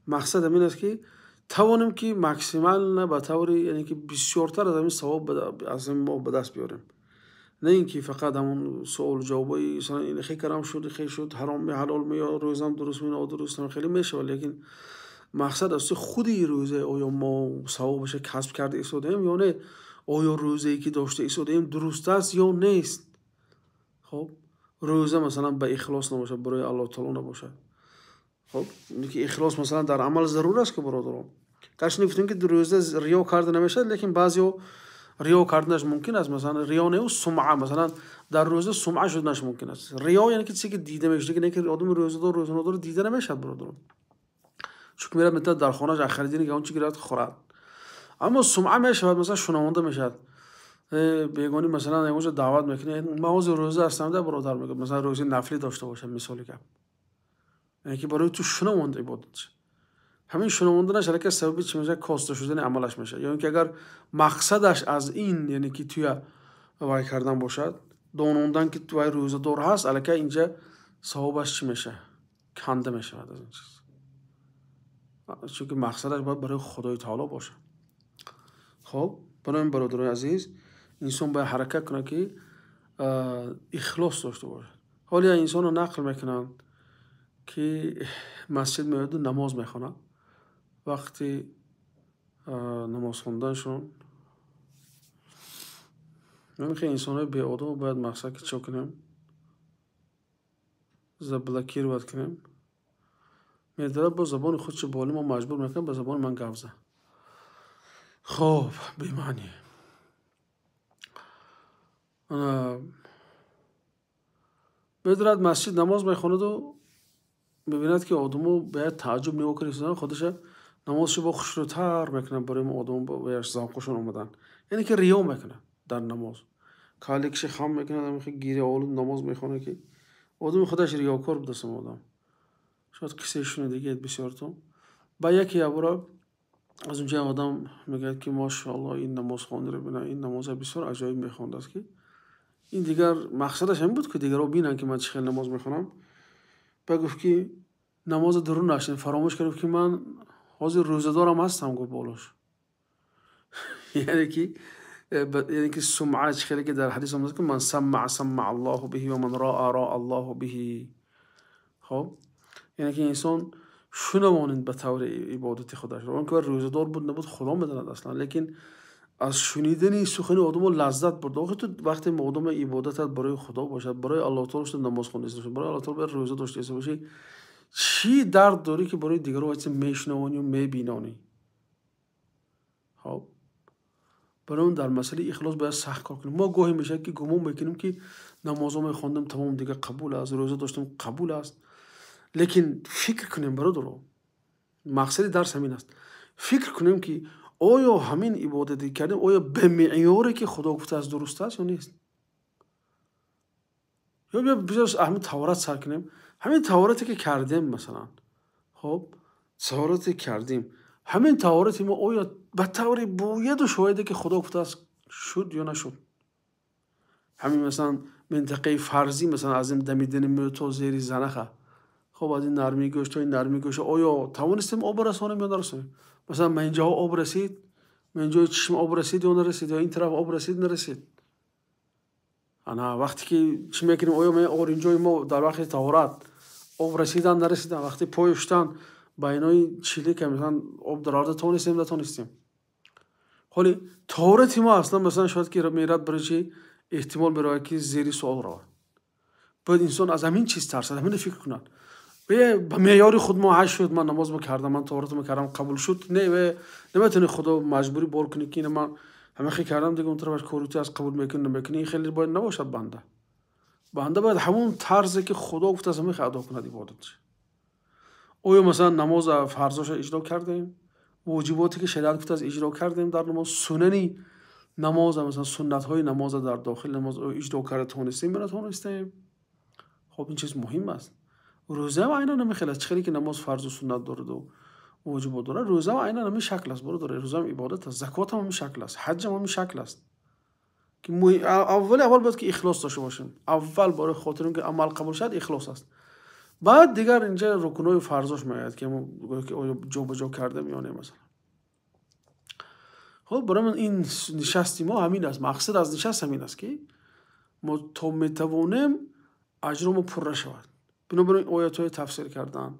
مقصد همین است که توانیم که ماکسیمال نه به طوری یعنی که بسیارتر از همین ثواب از این ما به دست بیاریم، نه اینکه فقط همون سوال جوابی مثلا این خیلی کارم شد خیلی شد حرام می حلال می یا روزم درست می نادرست خیلی میشه، لیکن مقصد است خودی روزه آیا ما ثوابش کسب کرده ایستادیم یا نه، آیا روزه‌ای که داشته ایستادیم درست است یا نیست. خب روزه مثلا به اخلاص نباشه، برای الله تعالی نباشه. خب اینکه اخلاص مثلا در عمل ضرور است که برادران کاش نفتیم که روزه ریا کرده نمیشه، لیکن بعضی ریا کردنش ممکن است. مثلا ریا نه و سمعه، مثلا در روزه سمعه شدنش ممکن است. ریا یعنی که چیزی که دیده میشه، که نه که آدم روزه دار روزه ندار دیده نمیشه برادران، چون میره مثلا در خانه‌اش خریدین که اون چیزی که خورد. اما سمعه میشه مثلا شنونده میشه، بیگانی مثلا اونجا دعوت میکنه ما روزه هستم ده برادر، میگه مثلا روزه نفلی داشته باشه مثالی که یعنی که برای تو شنونده عبادت، همین شنونده نشه که سبب چی میشه؟ کاسته شدن عملش میشه. یا اینکه اگر مقصدش از این یعنی که توی وای کردن باشد، دانوندن که توی روزه دار هست، الکی اینجا ثوابش چی میشه؟ کنده میشه از این چیز، چون که مقصدش باید برای خدای تعالی باشه. خب برای این برادرای عزیز انسان باید حرکت کنه که اخلاص داشته باشه. حالا انسان رو نقل میکنن که مسجد میاد و نماز میخونه، وقتی نماز خوندنشون نمیخواه انسان های بی آدم باید مقصد که چه کنیم؟ زبلکی رو باید کنیم. میداره با زبان خودش بالی ما مجبور میکنم با زبان من گفزه. خب بیمانی میدارد مسجد نماز میخوند و ببیند که آدمو باید تعجب نیو کنید خودش نمازشو با خوشروتر میکنن برای ما آدم با ذوقشون اومدن، یعنی که ریا میکنه در نماز. کالیکش خام میکنه نمیخواد گیری اول نماز میخونه که آدم خودش ریاکار بوده سم آدم. شاید کسی شونه دیگه بسیار تو با یکی ابرا از اونجا آدم میگه که ماشاءالله این نماز خوانده رو ببینه، این نماز بسیار عجایب میخونده است که این دیگر مقصدش هم بود که دیگر رو ببینن که من چه نماز میخونم. گفت که نماز درون نشین فراموش کرد که من حاضر روزه دارم هستم. گفت بالاش یعنی که سمعه خیلی که در حدیث آمده که من سمع الله به و من را الله به. خب یعنی که انسان شنوانند به طور عبادت خودش رو، اون که روزه دار بود نبود خدا میداند اصلا، لیکن از شنیدن سخن آدم لذت برد. آخه تو وقتی آدم عبادت برای خدا باشد، برای الله تعالی نماز خونده باشه، برای الله تعالی روزه داشته باشه، چی درد داری که برای دیگران واسه میشنوانی و میبینانی؟ خب برای اون در مسئله اخلاص باید سخت کار کنیم. ما گاهی میشه که گمان میکنیم که نمازو میخوندم تمام دیگه قبول است، روزه داشتم قبول است. لیکن فکر کنیم برادر، مقصد درس همین است. فکر کنیم که آیا همین عبادتی کردیم آیا به معیاری که خدا گفته از درست است یا نیست. یا بیا بجاش همین تورات سر کنیم، همین توراتی که کردیم مثلا، خب توراتی کردیم، همین توراتی ما آیا به طور باید و شاهده که خدا گفته است شد یا نشد. همین مثلا منطقه فرضی مثلا از این دمیدن میتو زیر زنخه، خب از این نرمی گوشت و این نرمی گوشت آیا توانستیم آب رسانیم یا نرسانیم؟ مثلا من اینجا آب رسید، من اینجا چشم آب رسید یا نرسید، یا این طرف آب رسید نرسید. انا وقتی که چی میکنیم آیا من اینجای ما در وقت تورات آب رسیدن نرسیدن، وقتی پایشتن بینای چیلی که مثلا آب در آرده تونستیم نتونستیم. حالی توراتی ما اصلا مثلا شاید که میرد برای چی احتمال برای که زیری سوال رو باید انسان از همین چیز ترسد، همین فکر کنن به معیار خود ما هش شد، من نماز میکردم، من تورات میکردم قبول شد. نه و نمیتونه خدا مجبوری بار کنی که من همه خیلی کردم دیگه اون طرفش کوروتی از قبول میکنه نمیکنه. این خیلی باید نباشد. بنده باید همون طرزی که خدا گفته از همه ادا کند عبادتش. آیا مثلا نماز فرضاش اجرا کردیم، واجباتی که شریعت گفته از اجرا کردیم در نماز، سننی نماز مثلا سنت های نماز در داخل نماز اجرا کرده تونستیم یا نتونستیم. خب این چیز مهم است. روزه هم عینا نمیخواد چخیلی که نماز فرض و سنت داره و واجب داره، روزه هم عینا همین شکل است برادر. روزه هم عبادت است، زکات هم همین شکل است، حج هم همین شکل است که اول باید که اخلاص داشته باشیم. اول برای خاطر اینکه عمل قبول شد اخلاص است. بعد دیگر اینجا رکنای فرضش میاد که ما جا به جا کردیم یا نه مثلا. خب برای من این نشستی ما همین است. مقصد از نشست همین است که ما تا میتوانیم اجرمو پر شود. بنابراین آیات‌های تفسیر کردن،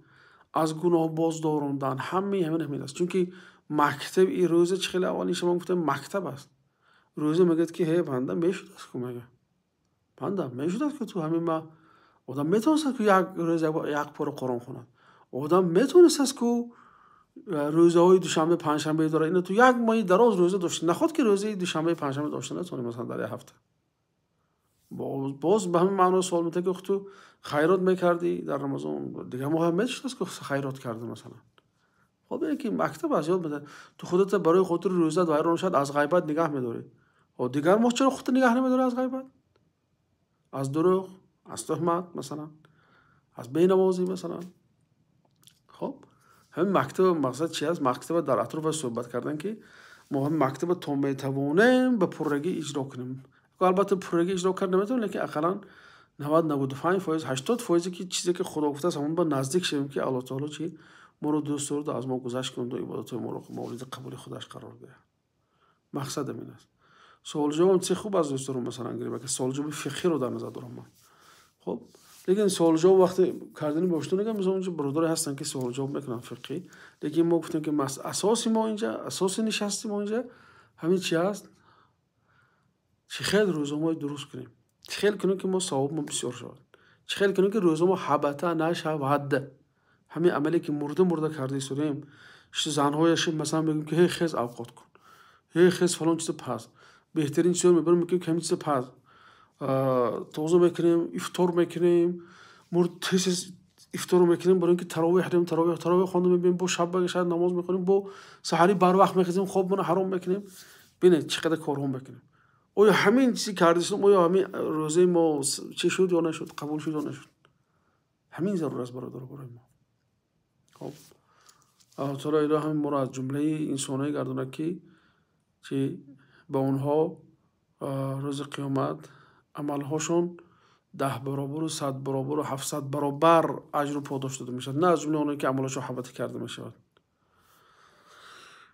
از گناه باز داروندن، همین است. چون که مکتب این روزه چه خیلی اولی شما گفتم مکتب است. روزه میگه که هی بنده میشود است که میگه بنده میشود است که تو همین ما آدم میتونست که یک روز یک پاره قرآن خوند. آدم میتونست است که روزهای دوشنبه پنجشنبه داره. اینو تو یک ماه دراز روزه داشت، نخواد که روزه دوشنبه پنجشنبه داشته نتونه مثلا در یک هفته. باز به همین معنا سوال میشه که تو خیرات میکردی در رمضان دیگه مهم نیست که خیرات کرده مثلا. خب اینه که مکتب از یاد بده تو خودت برای خودت روزه دایره شد از غیبت نگاه میداری. و دیگر ما چرا خودت نگاه نمیداری از غیبت؟ از دروغ، از تهمت مثلا، از بینمازی مثلا. خب همین مکتب مقصد چی است؟ مکتب در اطراف صحبت کردن که ما هم مکتب تو میتوانیم به پرگی اجرا کنیم. البته پرگی اجرا کردن نمیتونیم، لیکن اقلا 90-95% 80% که چیزی که خدا گفته است همون با نزدیک شیم که الله تعالی چی ما رو دوست دارد از ما گذشت کنند و عبادت ما رو مورد قبول خودش قرار بده. مقصد این است. سوال جواب چه خوب از دوست دارم مثلا گیره که سوال جواب فقهی رو در نظر دارم من. خب لیکن سوال جواب وقتی کردنی باشتون نگم مثلا اونجا برادر هستن که سوال جواب میکنن فقهی، لیکن ما گفتیم که اساسی ما اینجا، اساسی نشستی ما اینجا همین چی است؟ چه خیلی روزمون درست کنیم، چه خیلی کنیم که ما ثواب ما بسیار شود، چه خیلی کنیم که روزمون حبتا نشود. همین عملی که مرده کرده سریم زنهایش مثلا بگیم که هی خیز اوقات کن، هی خیز فلان چیز پس، بهترین چیز میبریم میگیم که همین چیز پس توضیح میکنیم، افطار میکنیم، مرد تیز افطار میکنیم برای اینکه تراویح خواندن میبینیم، با شب بگشت نماز میکنیم، با سحری بر وقت میخیزیم، خواب من حرام میکنیم. ببینید چقدر کارها میکنیم. آیا همین چیزی کردیم آیا همین روزه ما چی شد یا نشد، قبول شد یا نشد؟ همین ضرور است برادر برای ما. خب الله تعالی اله همین ما را از جمله انسانای گردونه که با اونها روز قیامت عملهاشون 10 برابر و 100 برابر و 700 برابر اجر و پاداش داده میشد، نه از جمله اونایی که عملشون حبط کرده میشود.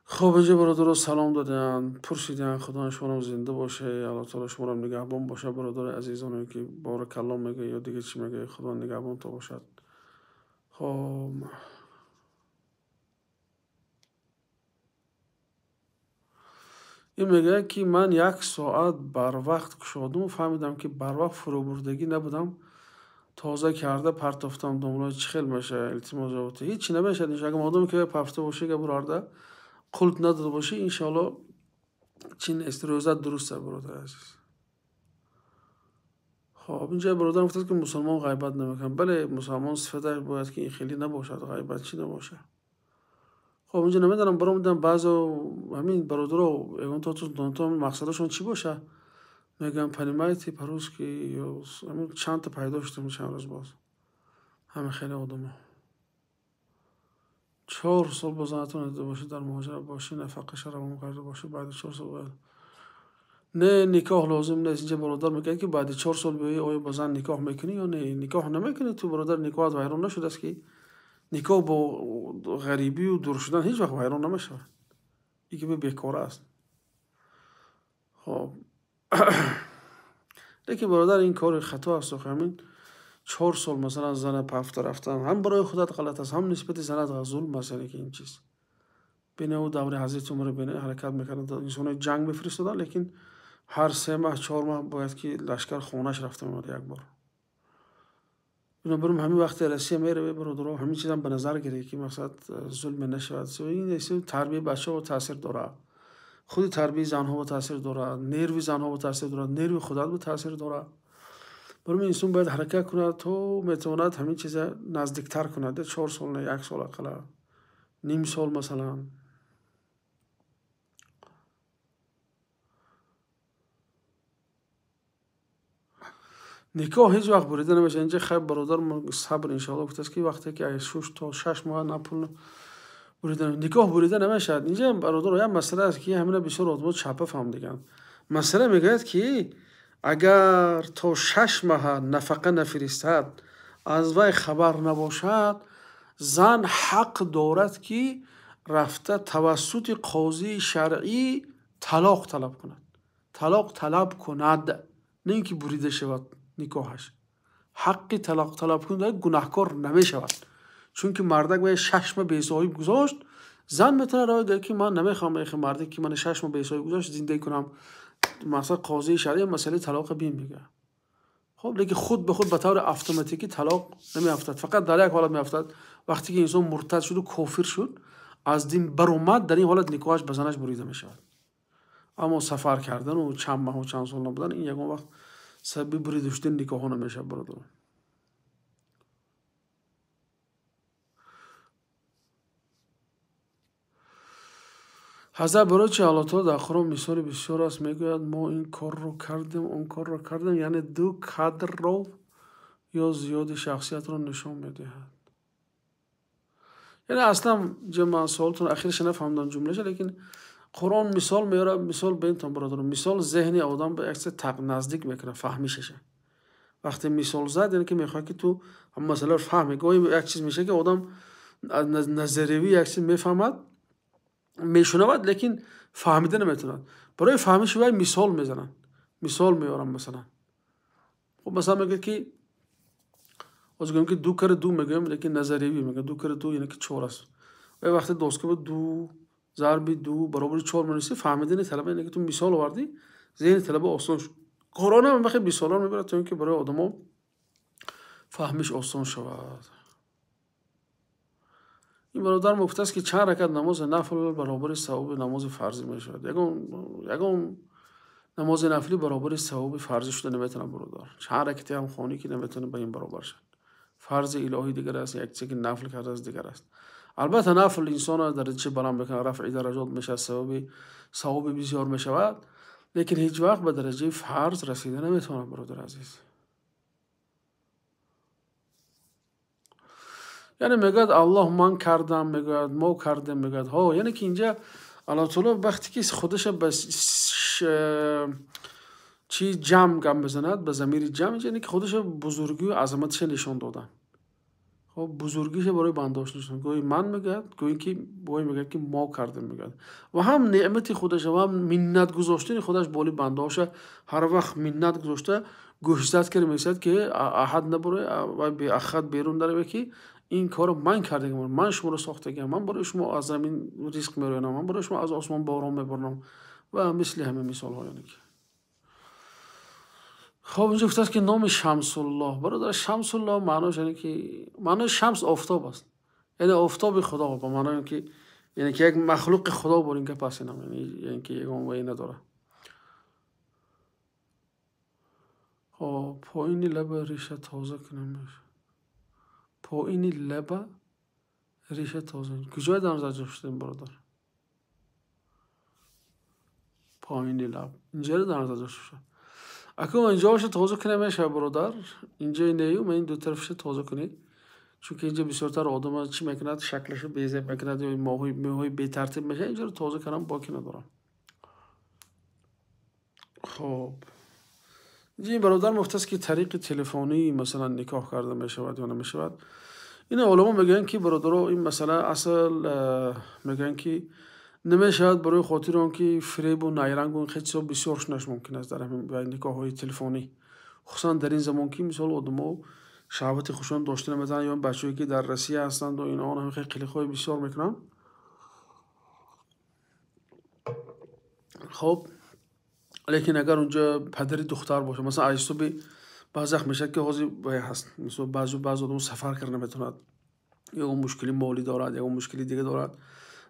خب اینجا برادر سلام دادن، پرسیدن خدا شما زنده باشه، الله تعالی شما رو نگهبان باشه. برادر عزیزانی که بارک الله میگه یا دیگه چی میگه، خدا نگهبان تو باشد. خب این میگه که من 1 ساعت بر وقت کشادم و فهمیدم که بر وقت فروبردگی نبودم، تازه کرده پرتافتم دنبال چه خیلی میشه التماس جوابت هیچی نمیشه. اگه مادامی که پرفته باشه که برارده قلت نداده باشه انشالله چی نیست. روزه درسته برادر عزیز. خب اینجا برادر گفته که مسلمان غیبت نمیکنه. بله مسلمان صفتش باید که این خیلی نباشد، غیبت چی نباشه. خب اینجا نمیدونم برام میدم بعضو همین برادرها اگه تو مقصدشون چی باشه میگم پنیمایتی پروز که همین چند تا پیدا شدیم چند روز باز همه خیلی آدمه 4 سال باز نتونده باشه در مهاجرت باشه نفقش روان کرده باشه بعد 4 سال باید نه نکاح لازم نیست. اینجا برادر میگه که بعد 4 سال بیایی آیا بازن نکاح میکنی یا نه نکاح نمیکنی. تو برادر نکاح از ویران نشده است که نکاح با غریبی و دور شدن هیچ وقت ویران نمیشه. این که بیکاره است. خب لیکن برادر این کار خطا است. همین 4 سال مثلا زن پفته رفتن هم برای خودت غلط است هم نسبت زنت ظلم مثلا که این چیز بینه و دور حضرت عمر بینه حرکت میکنند انسان جنگ بفرستادن لیکن هر 3 ماه 4 ماه باید که لشکر خونش رفته میاد یک بار. بنابراین همین وقت رسیه میره برادر همین چیزا به نظر گیره که مقصد ظلم نشود. این اصلا تربیت بچه ها تاثیر داره. خود تربیت زنها با تاثیر داره، نیروی زنها با تاثیر داره، نیروی خودت با تاثیر داره. برای انسان باید حرکت کنه تو میتواند همین چیزا نزدیکتر کنه. 4 سال نه 1 سال اقل نیم سال مثلا. نکاح هیچ وقت بریده نمیشه. اینجا خیلی برادر صبر انشاءالله گفته است که وقتی که 6 تا 6 ماه نپول بریده نکاح بریده نمیشه. اینجا برادر هم مسئله است که همین بسیار آدم چپه فهم دیگن. مسئله میگه که اگر تا 6 ماه نفقه نفرستد از وی خبر نباشد زن حق دارد که رفته توسط قاضی شرعی طلاق طلب کند. طلاق طلب کند نه اینکه بریده شود نکاحش. حق طلاق طلب کند گناهکار نمیشود. چون که مردک باید 6 ماه بی‌صاحب گذاشت زن میتونه راه بگه که من نمیخوام این مردی که من 6 ماه بی‌صاحب گذاشت زندگی کنم مثلا قاضی شرعی مسئله طلاق بین میگه. خب لیکن خود به خود به طور اتوماتیکی طلاق نمیافتد. فقط در یک حالت میافتد وقتی که انسان مرتد شد و کافر شد از دین بر اومد در این حالت نکاحش به زنش بریده میشود. اما سفر کردن و چند ماه و چند سال نبودن این یگان وقت سبب بریده شدن نکاح نمیشه برادر. حضرت برای چه الله تعالی در قرآن مثال بسیار است میگوید ما این کار رو کردیم اون کار رو کردیم یعنی دو قدر رو یا زیاد شخصیت رو نشان میدهد. یعنی اصلا من سوالتون اخیرش نفهمیدم جملهش لیکن قرآن مثال میاره. مثال بینتون برادر مثال ذهنی آدم به عکس نزدیک میکنه فهمیششه. وقتی مثال زد یعنی که میخواد که تو هم مسئله رو فهمی. گاهی یک چیز میشه که آدم نظریوی یک چیز میفهمد میشنود لیکن فهمیده نمیتوند. برای فهمیش وای مثال میزنن. مثال میارم مثلا. خب مثلا میگه که از گفتم که 2 کره 2 میگم لیکن نظریوی میگه 2 کره 2 یعنی که 4 است. و وقتی دوست که 2 ضرب 2 برابر 4 میشه فهمیدن طلبه اینه که تو مثال آوردی ذهن طلبه آسان شد. قرآن هم بخیر مثالا میبره تا اینکه برای آدما فهمش آسان شود. این برادر گفته است که چند رکعت نماز نفل برابر ثواب نماز فرضی میشود. یگان نماز نفلی برابر ثواب فرضی شده نمیتونه برادر. چند رکعتی هم خونی که نمیتونه به این برابر شد. فرض الهی دیگر است یک چیزی که نفل کرده است دیگر است. البته نفل انسان درجه بلند بکنه رفع درجات میشه ثواب بسیار میشود لیکن هیچ وقت به درجه فرض رسیده نمیتونه برادر عزیز. یعنی میگوید الله من کردم میگوید ما کردیم میگوید ها یعنی که اینجا الله تعالی وقتی که خودش به چی جمع گم بزند به ضمیر جمع یعنی که خودش بزرگی و عظمتش نشان دادن. خب بزرگیش برای بنداش نشان گوی من میگوید گوی که بوی میگه که ما کردیم میگوید و هم نعمت خودش و هم منت گذاشتن خودش بالی بنداش هر وقت منت گذاشته گوشزد کرده میگه که احد نبره و به احد بیرون داره که این کارو من کردم من شما رو ساختم من برای شما از زمین رزق میارم من برای شما از آسمان باران میبرم و مثل همه مثال ها. یعنی خب اینجا گفته است که نام شمس الله برادر شمس الله معناش یعنی که معنای شمس آفتاب است. یعنی آفتاب خدا به معنای که یعنی که یک مخلوق خدا بر این گپ است، یعنی که یگان وی نداره. پایین لب ریشه تازه کنم. پایین لب ریشه تازه کجای در نظر داشتیم برادر؟ پایین لب اینجا رو در نظر داشته. اگه اینجاش تازه کنم میشه برادر، اینجا نیو من این دو طرفش تازه کنید، چون که اینجا بسیارتر آدم چی میکند شکلشو بیزه میکند یا موهای بی ترتیب میشه، اینجا رو تازه کنم باکی ندارم. خب این برادر مفت است که طریق تلفنی مثلا نکاح کرده میشود یا نمیشود. این علما میگن که برادر این مسئله اصل میگن که نمیشود برای خاطر اون که فریب و نیرنگ و خیلی بسیارش نش ممکن است در همین نکاح های تلفنی، خصوصا در این زمان که مثال آدم‌ها شهوت خوشان داشته نمیتونن یا بچه‌ای که در روسیه هستند و اینا هم خیلی قلق‌های بسیار میکنن. خب لیکن اگر اونجا پدری دختر باشه، مثلا ایستوبی بعضی وقت میشه که حاضی هست، مثلا بعضی آدم سفر کردن نمیتوند یا اون مشکلی مالی دارد یا اون مشکلی دیگه دارد،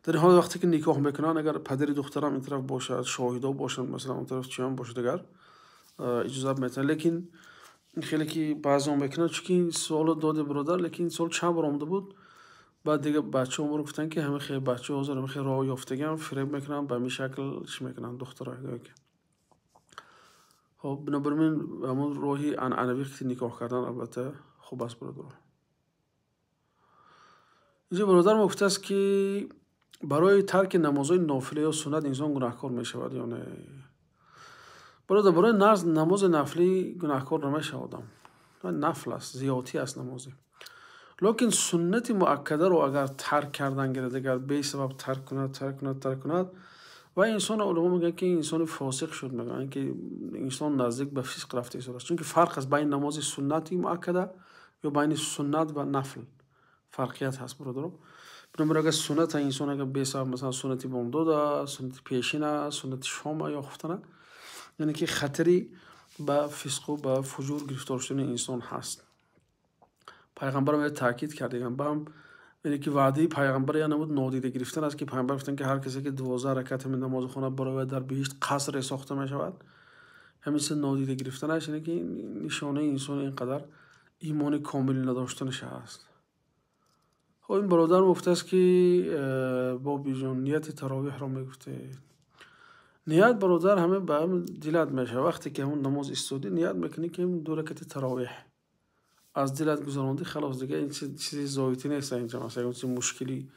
در حال وقتی که نکاح میکنن اگر پدری دخترم این طرف باشه، شاهدا باشن، مثلا اون طرف چیان باشه دیگر اجازه میتونه. لیکن خیلی که بعضی میکنن چون که سوال داده برادر، لیکن سوال چند بار آمده بود، بعد دیگه بچه ها گفتن که همه خیلی بچه حاضر همه خیلی راه یافتگان فریب میکنن به این شکل چی میکنن دخترها که. خب بنابراین همون راهی عنعنوی که نکاح کردن البته خوب است برادر. اینجا برادر گفته است که برای ترک نمازهای نافله یا سنت انسان گناهکار میشود یا نه؟ برادر برای نماز نفلی گناهکار نمیشود، نفل است، زیادتی است نمازی. لیکن سنت مؤکده رو اگر ترک کردن گرده، اگر به سبب ترک کند و انسان علما میگن که انسان فاسق شد، میگن که انسان نزدیک به فسق رفته است، چون که فرق است بین نماز سنتی مؤکده یا بین سنت و نفل فرقیت هست برادر. بنابراین اگر سنت انسان اگر به سبب مثلا سنتی بامداد، سنت پیشین، سنت شام یا خفتنه، یعنی که خطری به فسق و به فجور گرفتار شدن انسان هست. پیغمبر هم تاکید کردن با هم، یعنی که وعده پیغمبر یا نمود نادیده گرفتن است که پیغمبر گفتن که هر کسی که 12 رکعت من نماز خونه برای در بهشت قصر ساخته می شود، همین نادیده گرفتن است، یعنی که نشانه انسان اینقدر ایمان کامل نداشتنش است. خب این برادر گفته است که با بیجون نیت تراویح را میگفته. نیت برادر همه به هم دلت میشه، وقتی که همون نماز استودی نیت میکنی که این 2 رکعت تراویح از دلت گذراندی، خلاص دیگه این چیزی زایتی نیست اینجا، مثلا اون چیز مشکلی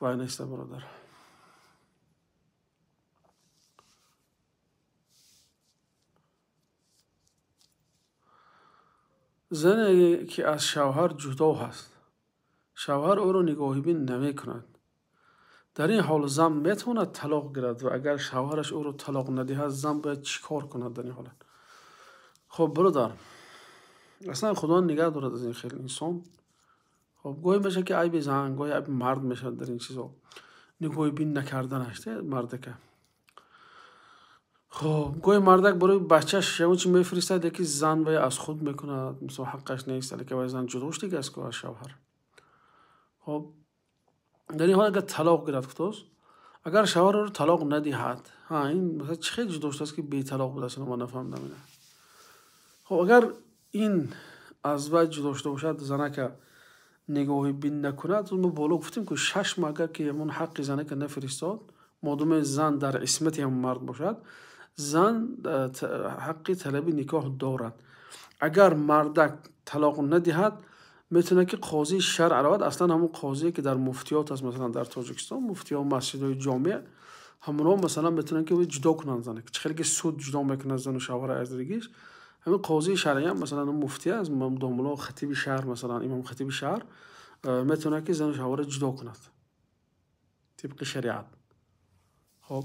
وای نیست برادر. زنی که از شوهر جدا هست، شوهر او را نگاهی بین نمی کند، در این حال زن میتواند طلاق گیرد و اگر شوهرش او را طلاق ندهد زن باید چیکار کند در این حالت؟ خب برادر اصلا خدا نگاه دارد از این خیلی انسان. خب گاهی میشه که عیب زن، گاهی عیب مرد میشه در این چیزا، نگاهی بین نکردنش مرد که. خب گاهی مردک برای بچهش اون چی میفرستد یکی زن باید از خود میکند، مثلا حقش نیست که باید زن جداش دیگه از که از شوهر. خب در این حال اگر طلاق گیرد کتاست، اگر شوهر رو طلاق ندهد، این مثلا چه خیلی جداش است که بی طلاق بود اصلا ما نفهمیدم اینه. خب اگر این از وجه جدا شده باشد زنه که نگاهی بین نکند، ما بالا گفتیم که 6 ماه اگر که همون حق زنه که نفرستاد، مادام زن در اسمت هم مرد باشد، زن حق طلب نکاح دارد. اگر مردک طلاق ندهد میتونه که قاضی شرع رود، اصلا همون قاضی که در مفتیات هست، مثلا در تاجیکستان مفتی ها مسجدهای جامع همون مثلا میتونن که جدا کنن زنه، خیلی که سود جدا میکنن زن و شوهر ازدواجیش، همین قاضی شرعی هم مثلا مفتی از دوملا خطیب شهر، مثلا امام خطیب شهر میتونه که زن و شوهر جدا کند طبق شریعت. خب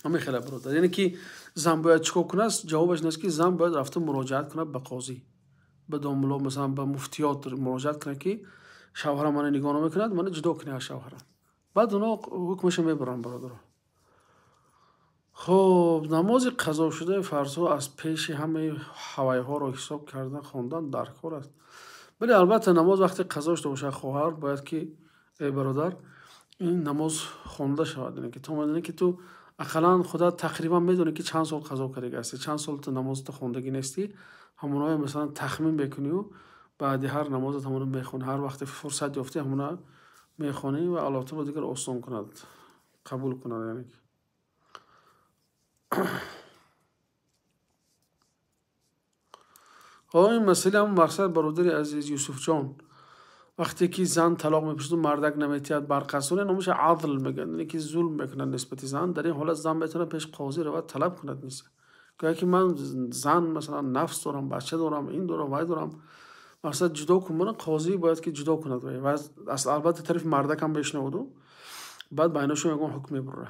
همین خیلی برادر، یعنی که زن باید چیکار کنه؟ جوابش نیست که زن باید رفته مراجعت کنه به قاضی، به دوملا مثلا به مفتیات مراجعت کنه که شوهر من نگاه نمیکند، من جدا کنه از شوهرم، بعد اونا حکمش میبرن برادر. خب نماز قضا شده فرضها از پیش همه هوای ها را حساب کردن خواندن در کار است. ولی البته نماز وقتی قضا شده باشه خواهر باید که برادر این نماز خونده شود. یعنی که تو میدونی که تو اقلا خدا تقریبا میدونی که چند سال قضا کردی هستی، چند سال تو نماز تو خوندگی نیستی، همونها مثلا تخمین بکنی و بعد هر نماز همون میخونی، هر وقت فرصت یافتی همونها میخونی و الله تعالی دیگر آسان کند، قبول کند. یعنی این مسئله هم مقصد برادر عزیز یوسف جان، وقتی که زن طلاق میپرسد و مردک نمیتیاد برقصونه نموش عدل میگن، یعنی که ظلم میکنن نسبت زن. در این حالت زن میتونه پیش قاضی رو طلب کند نیست که من زن مثلا نفس دارم، بچه دارم، این دارم، وای دارم، مقصد جدا کنم، قاضی باید که جدا کند و اصلا البته طرف مردک هم بشنود و بعد بینشون یکون حکم میبره.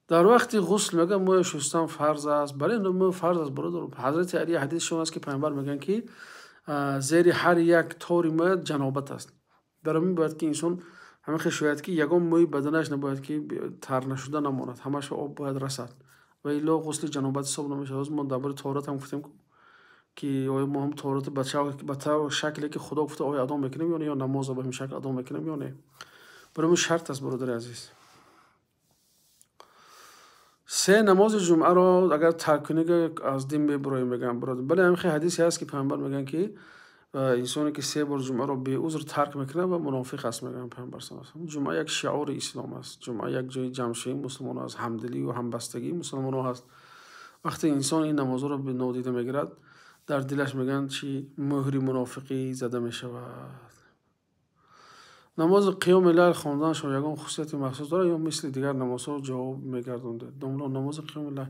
در وقتی غسل میگه موی شستن فرض است، برای این موی فرض است برادر. حضرت علی حدیث شما است که پیامبر میگن که زیر هر یک طوری موی جنابت است. در همین باید که انسان همه خشویت که یگان موی بدنش نباید که تر نشده نماند، همش آب باید رسد و الا غسل جنابت حساب نمیشه. از ما درباره طهارت هم گفتیم که آیا ما هم طهارت به شکلی که خدا گفته آیا ادا میکنیم یا نماز به همین شکل ادا میکنیم یا نه. برای شرط است برادر عزیز. سه نماز جمعه را اگر ترک کنی از دین میبره میگن برادر. بله همین حدیثی هست که پیامبر میگن که انسانی که سه بار جمعه را به عذر ترک میکنه و منافق است میگن پیامبر صلی الله علیه و جمعه یک شعار اسلام است. جمعه یک جای جمع‌شوی مسلمان است، همدلی و همبستگی مسلمان هست. وقتی انسان این نماز را به نادیده میگیرد در دلش میگن چی مهری منافقی زده میشود. نماز قیام لیل خواندن شما یگان خصوصیت مخصوص داره یا مثل دیگر نمازها جواب میگردونده؟ نماز قیام لیل،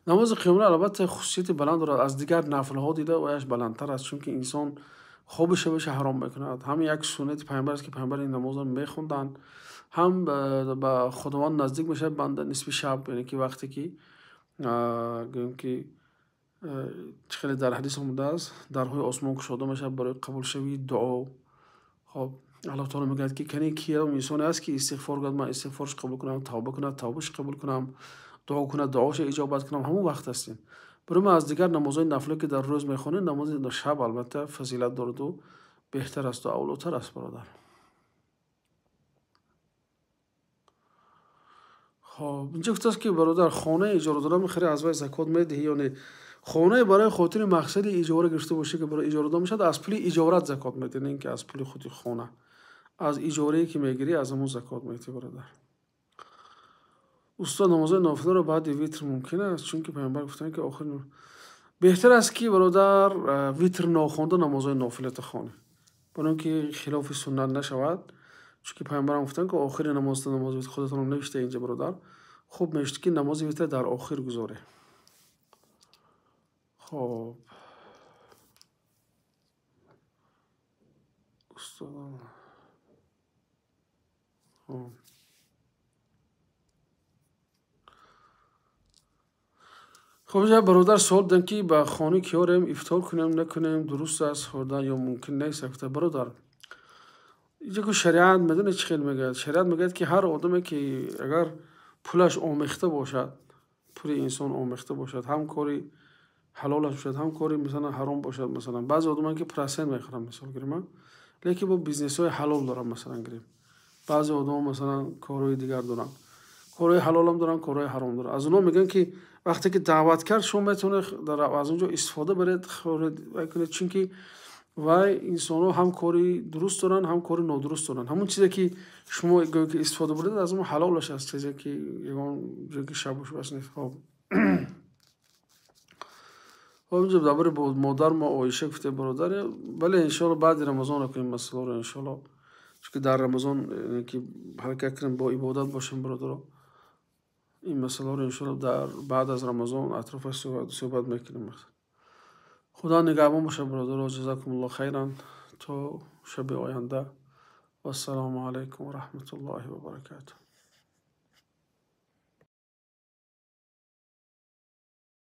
نماز قیام لیل البته خصوصیت بلند دارد، از دیگر نفل ها دیده و ایش بلندتر است، چون که انسان خوابش بشه حرام میکند. هم یک سنت پیامبر است که پیامبر این نماز را میخوندن، هم به خداوند نزدیک میشه بنده نصف شب، یعنی که وقتی که گویم که خیلی در حدیث آمده است درهای آسمان گشاده میشه برای قبول شوی دعا. خب الله تعالی میگه که کنی کیا انسان است که استغفار کنه، من استغفارش قبول کنم، توبه کنه توبهش قبول کنم، دعا کنه دعاش اجابت کنم، همون وقت هستیم. برای ما از دیگر نمازهای نفلی که در روز میخونه نماز شب البته فضیلت دارد و بهتر است و اولوتر است برادر. خب اینجا گفته است که برادر خانه اجاره دار میخره از وای زکات میدهی یا نه؟ خانه برای خاطر مقصد اجاره گرفته باشه که برای اجاره دار میشد از پول اجارت زکات میده، نه اینکه از پول خودی خانه. از اجاره که میگیری از همون زکات میدی برادر. استاد نماز نافله رو بعد ویتر ممکن است، چون که پیامبر گفتن که آخر بهتر است که برادر ویتر ناخوانده نمازهای نافله تخوانی، برای اینکه خلاف سنت نشود. چون که پیامبر هم گفتن که آخر نماز ویتر خودتون رو نوشته اینجا برادر، خوب نوشته که نماز ویتر در آخر گذاره. خب استاد خب جا برادر سوال دادن که به خانه کیاریم افطار کنیم نکنیم، درست است خوردن یا ممکن نیست افطار؟ برادر اینجا که شریعت میدونه چی خیلی میگه، شریعت میگه که هر آدمی که اگر پولش آمیخته باشد، پول انسان آمیخته باشد، هم کاری حلالش باشد هم کاری مثلا حرام باشد، مثلا بعضی آدمان که پرسنت میخرن مثلا گیریم، لیکن با بیزنس های حلال دارن مثلا گیریم، بعضی آدم مثلا کارهای دیگر دارن، کارهای حلال هم دارن کارهای حرام دارن. از اونها میگن که وقتی که دعوت کرد شما میتونه از اونجا استفاده برید کنید، چون که وای انسان ها هم کاری درست دارن هم کاری نادرست دارن. همون چیزی که شما که استفاده برید از اون حلالش است، چیزی که یگان جایی که شبش بس نیست. خب اینجا درباره مادر ما عایشه گفته برادر، بله انشالله بعد رمضان کنیم مسئله رو انشالله، چون که در رمضان که حرکت کنیم با عبادت باشیم برادر، این مسئله رو انشالله در بعد از رمضان اطرافش صحبت میکنیم. خدا نگهبان باشه برادر، جزاکم الله خیرا تا شب آینده و السلام علیکم و رحمت الله و برکاته.